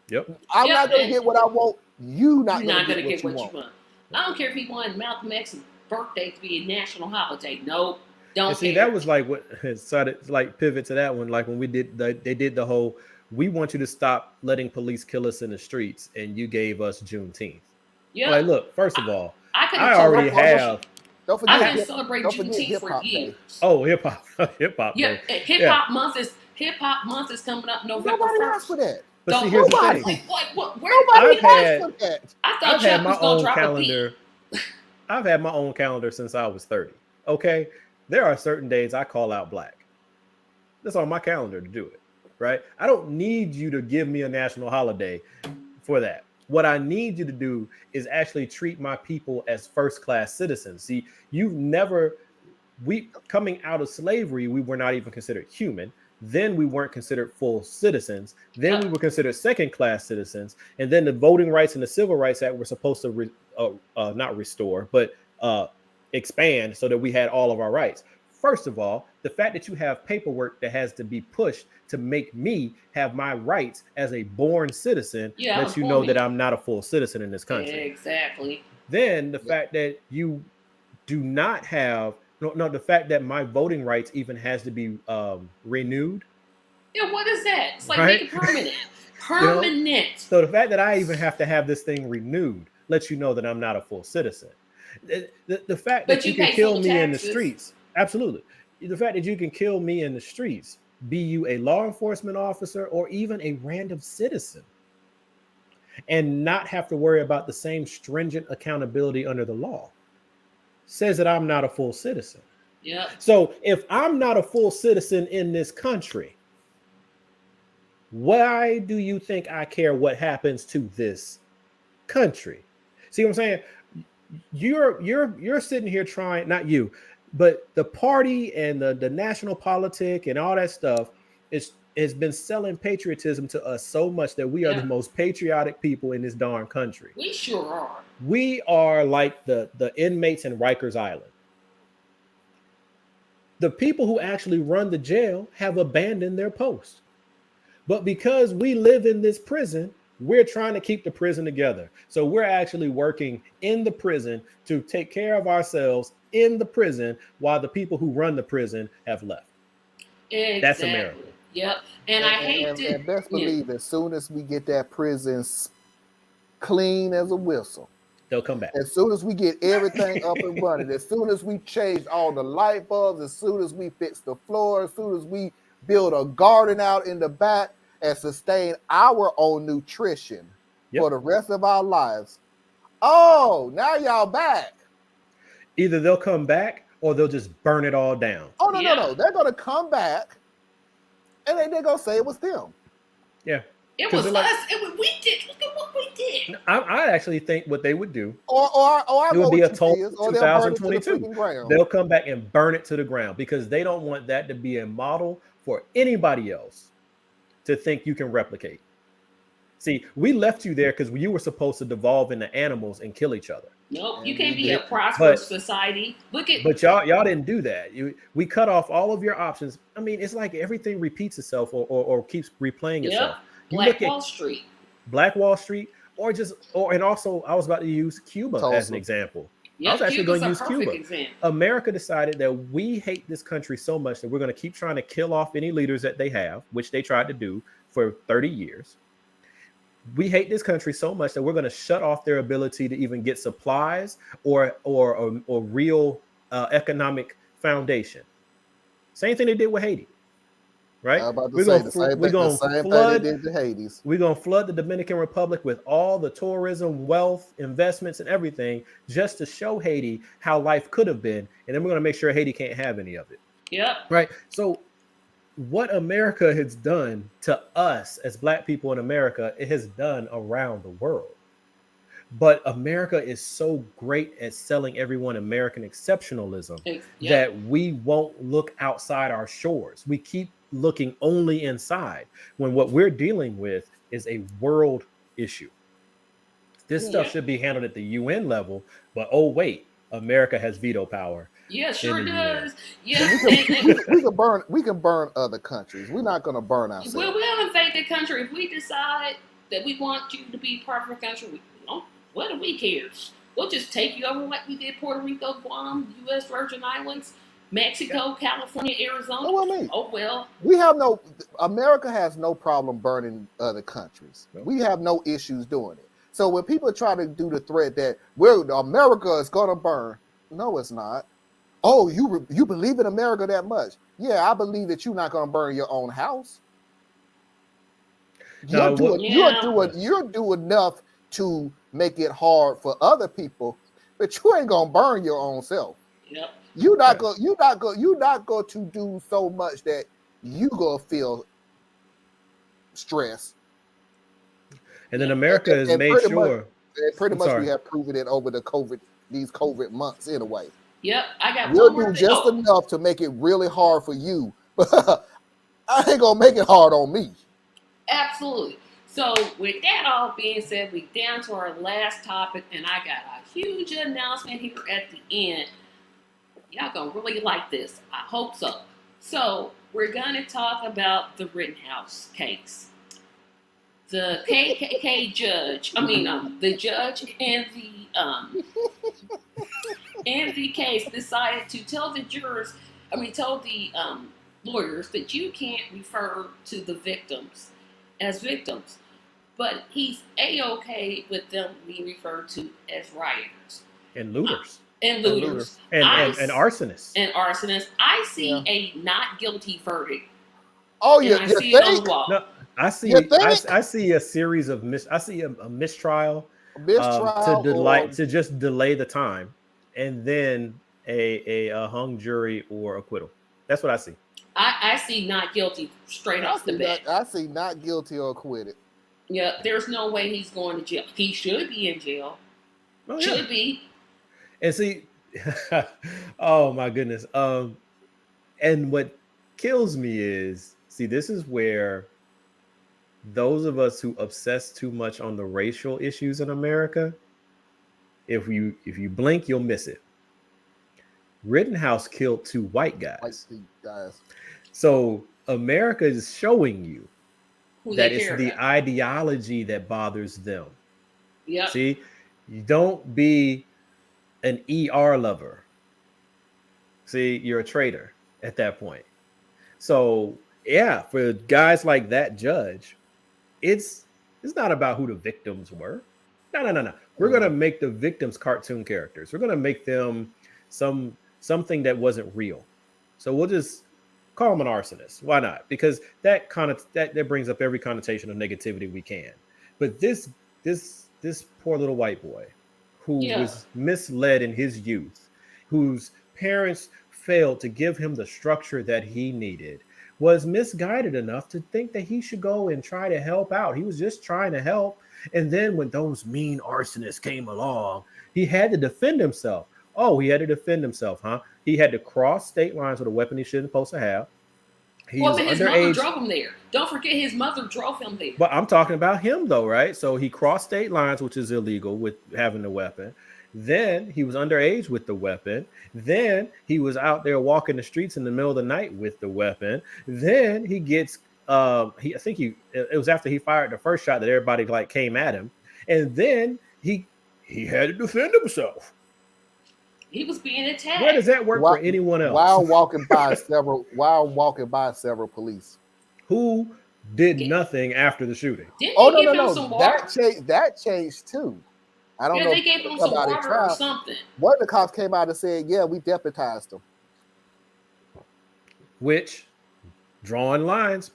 Yep. I'm not gonna get what I want. You're not gonna get what you want. I don't care if he wanted Malcolm X's birthday to be a national holiday. Nope. Don't and see, care. that was like what started like pivot to that one. Like when we did they did the whole we want you to stop letting police kill us in the streets, and you gave us Juneteenth. Yeah. Like, look, first of all, I already have. Don't forget, I didn't celebrate Juneteenth for years. Oh, hip hop. Yeah, hip hop month is coming up November 1st. Nobody asked for that. But see, here's the thing. Nobody asked for that. I thought Chuck was going to drop a beat. I've had my own calendar since I was 30. Okay, there are certain days I call out black. That's on my calendar to do it, right? I don't need you to give me a national holiday for that. What I need you to do is actually treat my people as first-class citizens. See, we coming out of slavery, we were not even considered human. Then we weren't considered full citizens. Then we were considered second-class citizens. And then the Voting Rights and the Civil Rights Act were supposed to not restore, but expand so that we had all of our rights. First of all, the fact that you have paperwork that has to be pushed to make me have my rights as a born citizen lets you know that I'm not a full citizen in this country. Exactly. Then the fact that you do not have the fact that my voting rights even has to be renewed. Yeah, what is that? It's like make it permanent. Permanent. So the fact that I even have to have this thing renewed lets you know that I'm not a full citizen. The fact that you can kill me in the streets, absolutely. The fact that you can kill me in the streets, be you a law enforcement officer or even a random citizen, and not have to worry about the same stringent accountability under the law, says that I'm not a full citizen. Yeah. So if I'm not a full citizen in this country, why do you think I care what happens to this country? See what I'm saying? You're sitting here trying, not you, but the party and the national politic and all that stuff has been selling patriotism to us so much that we are the most patriotic people in this darn country. We sure are. We are like the inmates in Rikers Island. The people who actually run the jail have abandoned their post. But because we live in this prison, we're trying to keep the prison together. So we're actually working in the prison to take care of ourselves in the prison while the people who run the prison have left. Exactly. That's America. Yep. And best believe as soon as we get that prison clean as a whistle, they'll come back. As soon as we get everything up and running, as soon as we change all the light bulbs, as soon as we fix the floor, as soon as we build a garden out in the back and sustain our own nutrition for the rest of our lives. Oh, now y'all back. Either they'll come back or they'll just burn it all down. Oh, no. They're going to come back and then they're going to say it was them. Yeah. It was us. We did. Look at what we did. I actually think what they would do, or it would be a total 2022. They'll come back and burn it to the ground because they don't want that to be a model for anybody else to think you can replicate. See, we left you there because you were supposed to devolve into animals and kill each other. Nope, you can't be a prosperous society. But y'all didn't do that. We cut off all of your options. I mean, it's like everything repeats itself or keeps replaying itself. Black Wall Street, and also I was about to use Cuba as an example. I was actually going to use Cuba. Example. America decided that we hate this country so much that we're going to keep trying to kill off any leaders that they have, which they tried to do for 30 years. We hate this country so much that we're going to shut off their ability to even get supplies or real economic foundation. Same thing they did with Haiti. Right? We're going to flood the Dominican Republic with all the tourism, wealth, investments, and everything just to show Haiti how life could have been. And then we're going to make sure Haiti can't have any of it. Yep. Right. So what America has done to us as Black people in America, it has done around the world. But America is so great at selling everyone American exceptionalism that we won't look outside our shores. We keep looking only inside when what we're dealing with is a world issue. This Yeah. stuff should be handled at the UN level, but oh wait, America has veto power Yeah, in sure the UN. does. Yeah, We can burn other countries. We're not going to burn well, ourselves. we'll invade the country if we decide that we want you to be part of our country. We don't. What do we care? We'll just take you over like we did Puerto Rico, Guam, U.S. Virgin Islands, Mexico, California, Arizona. Know what I mean? Oh well. We have no. America has no problem burning other countries. Nope. We have no issues doing it. So when people try to do the threat that America is going to burn, no, it's not. Oh, you believe in America that much? Yeah, I believe that you're not going to burn your own house. Now, You're doing enough to make it hard for other people, but you ain't gonna burn your own self. Yep. You're not going to do so much that you gonna feel stress. And then America has made sure. Pretty much we have proven it over these COVID months anyway. Yep. I got We'll one more do thing. just enough to make it really hard for you, but I ain't gonna make it hard on me. Absolutely. So, with that all being said, we down to our last topic, and I got a huge announcement here at the end. Y'all gonna really like this. I hope so. So, we're gonna talk about the Rittenhouse case. The KKK judge, the judge and the case decided to tell the jurors, told the lawyers that you can't refer to the victims as victims, but he's a-okay with them being referred to as rioters And looters. And looters. And arsonists. And arsonists. I see a not guilty verdict. Oh, and yeah. I see it on the wall. No, I see a series of a mistrial to just delay the time, and then a hung jury or acquittal. That's what I see. I see not guilty straight off the bat. I see not guilty or acquitted. Yeah, there's no way he's going to jail. He should be in jail. Oh, should be. And see, oh my goodness. And what kills me is, see, this is where those of us who obsess too much on the racial issues in America, if you blink, you'll miss it. Rittenhouse killed 2 white guys. So America is showing you that it's the ideology that bothers them. Yeah. See, you don't be an ER lover. See, you're a traitor at that point. So yeah, for guys like that judge, it's not about who the victims were. No. We're gonna make the victims cartoon characters. We're gonna make them something that wasn't real. So we'll just call them an arsonist. Why not? Because that brings up every connotation of negativity we can. But this poor little white boy who was misled in his youth, whose parents failed to give him the structure that he needed, was misguided enough to think that he should go and try to help out. He was just trying to help. And then when those mean arsonists came along, he had to defend himself. Oh, he had to defend himself, huh? He had to cross state lines with a weapon he shouldn't supposed to have. His mother drove him there. Don't forget his mother drove him there. But I'm talking about him though, right? So he crossed state lines, which is illegal with having the weapon. Then he was underage with the weapon. Then he was out there walking the streets in the middle of the night with the weapon. Then he gets it was after he fired the first shot that everybody came at him. And then he had to defend himself. He was being attacked. Where does that work for anyone else? While walking by several police who did nothing after the shooting. Didn't they give him some water? That changed too. I don't know. They gave him some water or something. One of the cops came out and said, "Yeah, we deputized him." Which, drawing lines,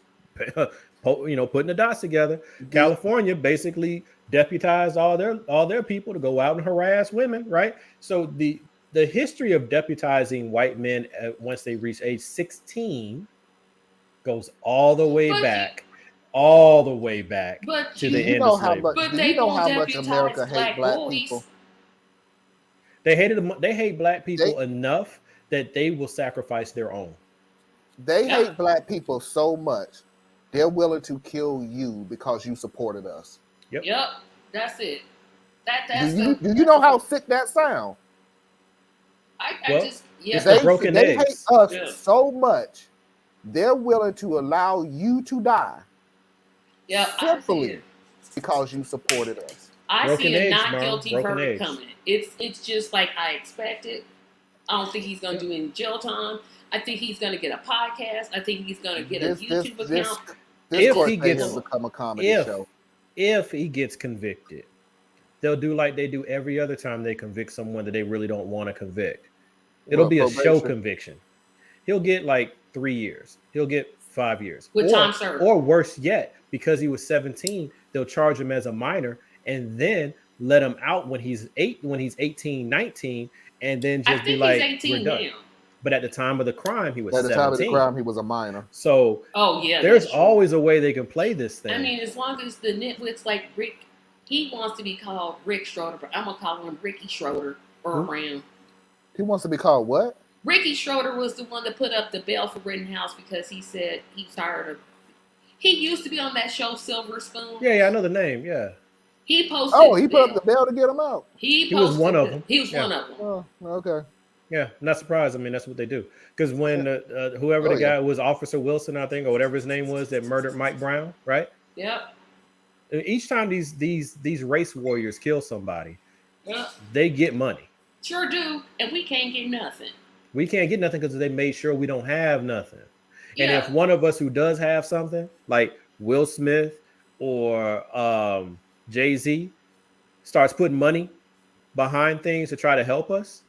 putting the dots together. California basically deputized all their people to go out and harass women, right? So the history of deputizing white men once they reach age 16 goes all the way back to the end of slavery. Do you know how much America hates black people? They hate black people enough that they will sacrifice their own. They Yep. hate black people so much, they're willing to kill you because you supported us. Yep. Yep. That's it. Do That's you the do you know how sick that sound? I Well, just it's yeah. the They broken they hate eggs. us Yeah. so much, they're willing to allow you to die Yep. I see it. simply because you supported us. I see Broken a eggs, not Merle. guilty Broken verdict eggs. coming. It's just like I expected. I don't think he's gonna Yep. do any jail time. I think he's gonna get a podcast. I think he's gonna get a This this YouTube this account. this If court he thing has gets, become a comedy if show. if he gets convicted, they'll do like they do every other time they convict someone that they really don't want to convict. It'll What, be a show probation? conviction. He'll get like 3 years. He'll get 5 years. With time served. Or worse yet, because he was 17, they'll charge him as a minor and then let him out when he's 18, 19, and then I just be think he's like, we're 18 done. now. But at the time of the crime, he was At the time of the 17. crime, he was a minor. So Oh yeah, there's that's true. always a way they can play this thing. I mean, as long as the nitwits like Rick, he wants to be called Rick Schroeder, but I'm gonna call him Ricky Schroeder or Who? around. He wants to be called what? Ricky Schroeder was the one that put up the bail for Rittenhouse because he said he's tired of. He used to be on that show Silver Spoon. yeah, I know the name. Yeah. He posted. Oh, he put up bail. the bail to get him out. He was posted one of the- them. He was Yeah. one of them. Oh, okay. Yeah, not surprised. I mean, that's what they do. Because when whoever Oh, the yeah. guy was, Officer Wilson, I think, or whatever his name was, that murdered Mike Brown, right? Yep. Each time these race warriors kill somebody, Yep. they get money. Sure do, and we can't get nothing. We can't get nothing because they made sure we don't have nothing. And Yeah. if one of us who does have something, like Will Smith or Jay-Z, starts putting money behind things to try to help us,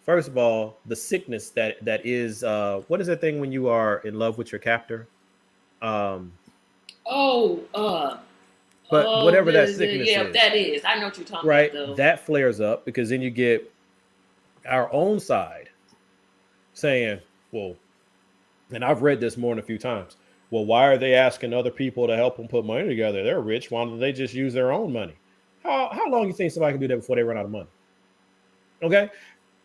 first of all, the sickness that is what is that thing when you are in love with your captor? But whatever that sickness yeah, is, that is. I know what you're talking right? about, though. That flares up because then you get our own side saying, well, and I've read this more than a few times. Well, why are they asking other people to help them put money together? They're rich. Why don't they just use their own money? How long do you think somebody can do that before they run out of money? Okay,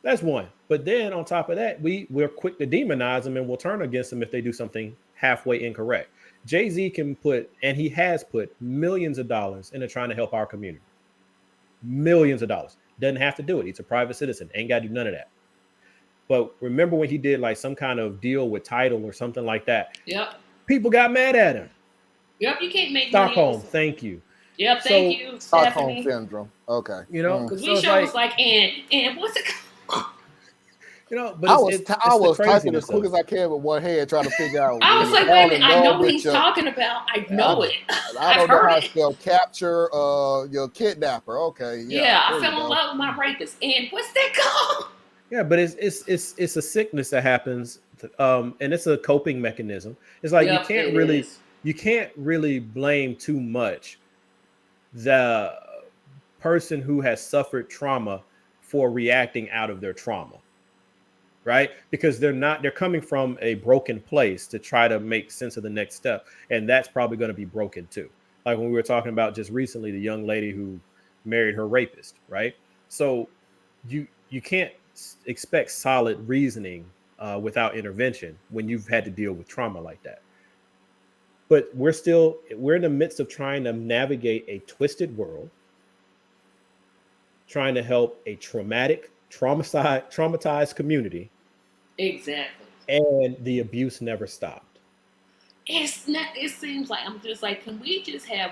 that's one. But then on top of that, we're quick to demonize them and we'll turn against them if they do something halfway incorrect. Jay-Z can put, and he has put, millions of dollars into trying to help our community. Millions of dollars. Doesn't have to do it. He's a private citizen. Ain't got to do none of that. But remember when he did like some kind of deal with Tidal or something like that? Yep. People got mad at him. Yep. You can't make Stockholm, money. thank you. Yep. So- Thank you, Stockholm Stephanie. syndrome. Okay. You know, Because so we it's show was like, and what's it called? you know, but I it's, was it's, I it's the was typing craziness as quick of as I can with one hand, trying to figure out. I was when like, you wait a fall minute, in I love know what with he's your- talking about. I know it. I don't I've know heard how it. to spell capture. Your kidnapper. Okay. Yeah, I there fell you in go. love with my rapist. And what's that called? Yeah, but it's a sickness that happens, and it's a coping mechanism. It's like Yep, it is. you can't really blame too much the person who has suffered trauma for reacting out of their trauma, right? Because they're coming from a broken place to try to make sense of the next step, and that's probably going to be broken too. Like when we were talking about just recently, the young lady who married her rapist, right? So you can't expect solid reasoning without intervention when you've had to deal with trauma like that. But we're in the midst of trying to navigate a twisted world, trying to help a traumatized community, Exactly. and the abuse never stopped. It's not. It seems like I'm just like, can we just have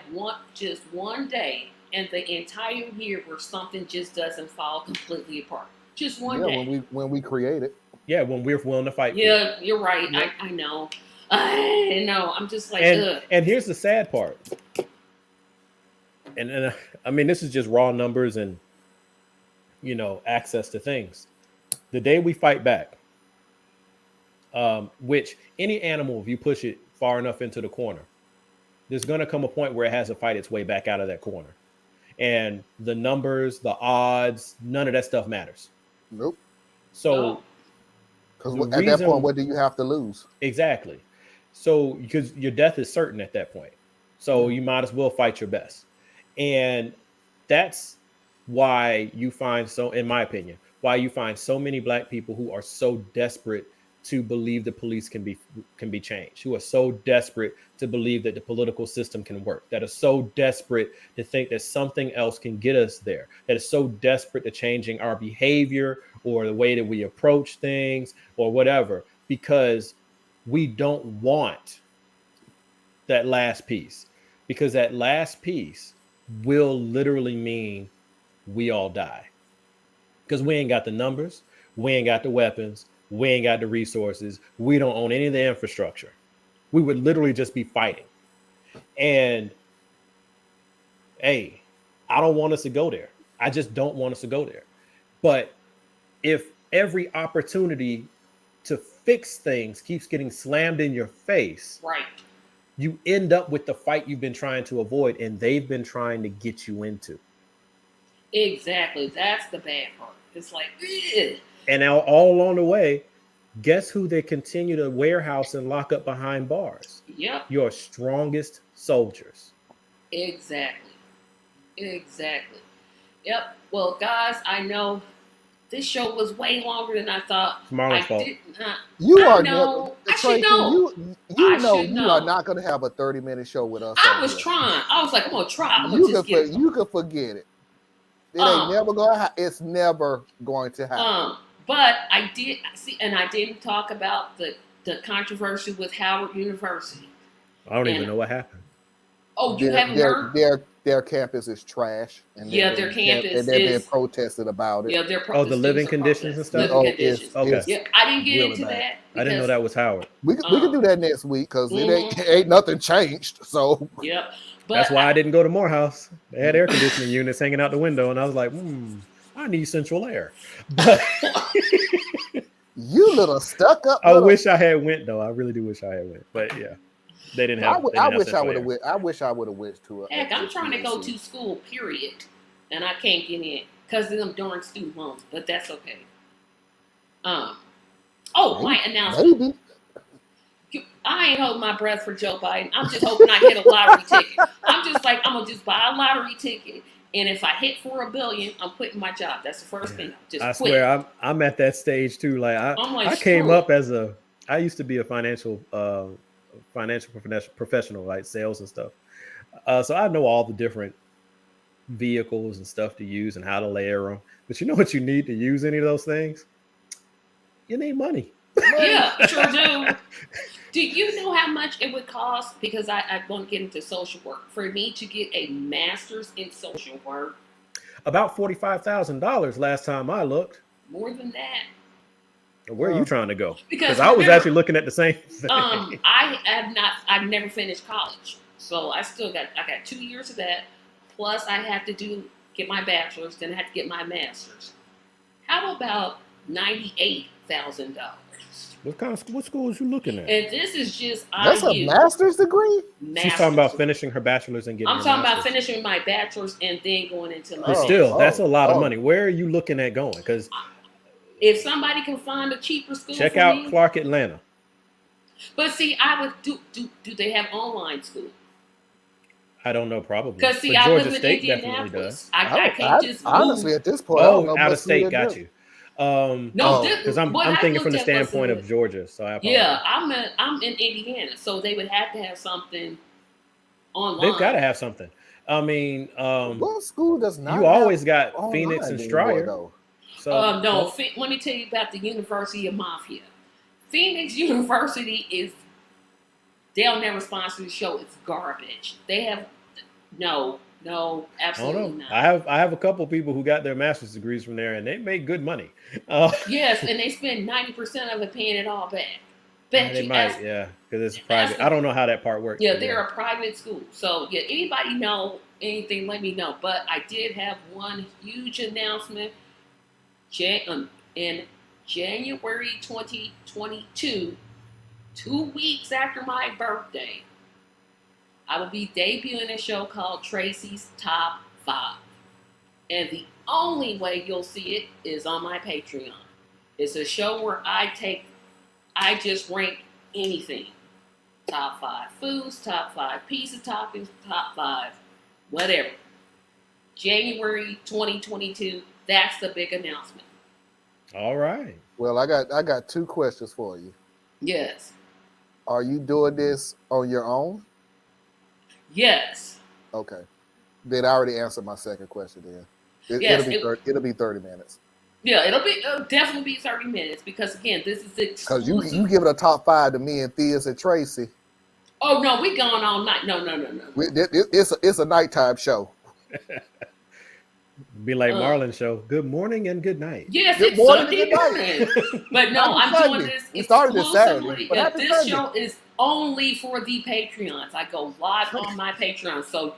one day and the entire year where something just doesn't fall completely apart? Just one Yeah, day. when we create it. Yeah, when we're willing to fight. for it. Yeah, you're right. Yep. I know. I know. I'm just like, ugh. And here's the sad part. And I mean, this is just raw numbers and access to things. The day we fight back, which any animal, if you push it far enough into the corner, there's going to come a point where it has to fight its way back out of that corner. And the numbers, the odds, none of that stuff matters. Nope. So, Because the at that reason- point, what do you have to lose? exactly. So, because your death is certain at that point. So, you might as well fight your best. And that's why you find in my opinion, why you find so many Black people who are so desperate to believe the police can be changed, who are so desperate to believe that the political system can work, that are so desperate to think that something else can get us there, that is so desperate to changing our behavior or the way that we approach things or whatever, because we don't want that last piece, because that last piece will literally mean we all die, because we ain't got the numbers, we ain't got the weapons, we ain't got the resources, we don't own any of the infrastructure. We would literally just be fighting. And hey, I don't want us to go there. I just don't want us to go there. But if every opportunity to fix things keeps getting slammed in your face, right, you end up with the fight you've been trying to avoid and they've been trying to get you into. Exactly. That's the bad part. It's like, ugh. And now all along the way, guess who they continue to warehouse and lock up behind bars? Yep. Your strongest soldiers. Exactly. Exactly. Yep. Well, guys, I know this show was way longer than I thought. It's Marlon's fault. Did not. You I are know. I Tracy, should know. you know you are not going to have a 30-minute show with us. I was trying. I was like, I'm gonna try. I'm gonna You just could you could forget it. It ain't never going. It's never going to happen. But I did see, and I didn't talk about the controversy with Howard University. I don't even know what happened. Oh, you haven't heard? Their campus is trash. And their campus and they've been protested about it. Yeah, the living conditions and stuff. Living conditions. Okay. Yeah, I didn't get into that. I didn't know that was Howard. We can do that next week because it ain't nothing changed. So yeah, but that's why I didn't go to Morehouse. They had air conditioning units hanging out the window, and I was like, I need central air. But you little stuck up. I wish I had went though. I really do wish I had went. But yeah. They didn't have. I wish I would have went. I wish I would have went to it. Heck, I'm trying to go to school, period, and I can't get in because of them darn student loans. But that's okay. My announcement. Maybe. I ain't holding my breath for Joe Biden. I'm just hoping I get a lottery ticket. I'm just like, I'm gonna just buy a lottery ticket, and if I hit $4 billion, I'm quitting my job. That's the first thing. I swear, I'm at that stage too. Like I came up as I used to be a financial professional, like sales and stuff. So I know all the different vehicles and stuff to use and how to layer them. But you know what you need to use any of those things? You need money. Yeah, sure do. Do you know how much it would cost? Because I want to get into social work. For me to get a master's in social work. About $45,000 last time I looked. More than that. Where are you trying to go? Because I was actually looking at the same thing. I've never finished college. So I got 2 years of that. Plus I have to get my bachelor's, then I have to get my master's. How about $98,000? What school is you looking at? And this is just that's a master's degree. She's talking about finishing her bachelor's and getting. I'm talking about finishing my bachelor's and then going into my. But that's a lot of money. Where are you looking at going? Because if somebody can find a cheaper school, check out Clark Atlanta. But see, I would do they have online school? I don't know, probably. Because see, I live in Indianapolis. I can't just honestly at this point. Out of state, got you. No, because I'm thinking from the standpoint of Georgia. So I I'm in Indiana, so they would have to have something online. They've got to have something. I mean, what school does not? You always got Phoenix and Stryer. So no, let me tell you about the University of Mafia. Phoenix University they'll never sponsor the show. It's garbage. They have no, absolutely not. I have a couple people who got their master's degrees from there, and they make good money. Yes, and they spend 90% of it paying it all back. They might, because it's private. I don't know how that part works. Yeah, they're a private school. So, anybody know anything, let me know. But I did have one huge announcement in January 2022, 2 weeks after my birthday. I will be debuting a show called Tracy's Top 5. And the only way you'll see it is on my Patreon. It's a show where I just rank anything. Top 5 foods, top 5 pizza toppings, top 5 whatever. January 2022, that's the big announcement. All right. Well, I got two questions for you. Yes. Are you doing this on your own? Yes. Okay. Then I already answered my second question. Then Yes. it'll be 30 minutes. Yeah, it'll definitely be 30 minutes because again, this is Cause exclusive. you give it a top five to me and Theus and Tracy. Oh no, we going all night. No. It's a nighttime show. Be like Um, Marlon show. Good morning and good night. yes, Good it's morning and Sunday good night. morning. But no, Happy I'm doing Sunday. this We started this Saturday, exclusively. but happy This Sunday. show is only for the Patreons. I go live on my Patreon. So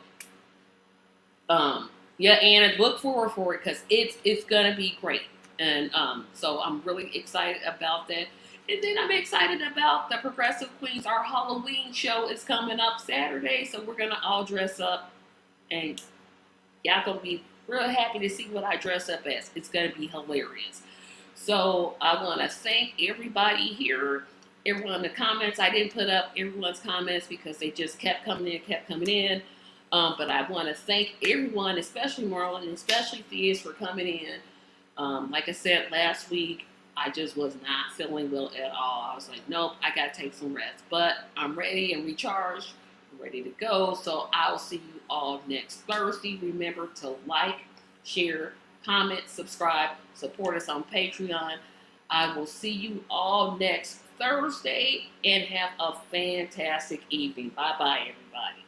yeah, Anna, look forward for it because it's gonna be great. And so I'm really excited about that. And then I'm excited about the Progressive Queens. Our Halloween show is coming up Saturday, so we're gonna all dress up, and y'all gonna be real happy to see what I dress up as. It's gonna be hilarious. So I want to thank everybody here. Everyone in the comments. I didn't put up everyone's comments because they just kept coming in. But I want to thank everyone, especially Marlon and especially Theus for coming in. Like I said last week, I just was not feeling well at all. I was like, nope, I got to take some rest. But I'm ready and recharged. I'm ready to go. So I'll see you all next Thursday. Remember to like, share, comment, subscribe, support us on Patreon. I will see you all next Thursday and have a fantastic evening. Bye bye, everybody.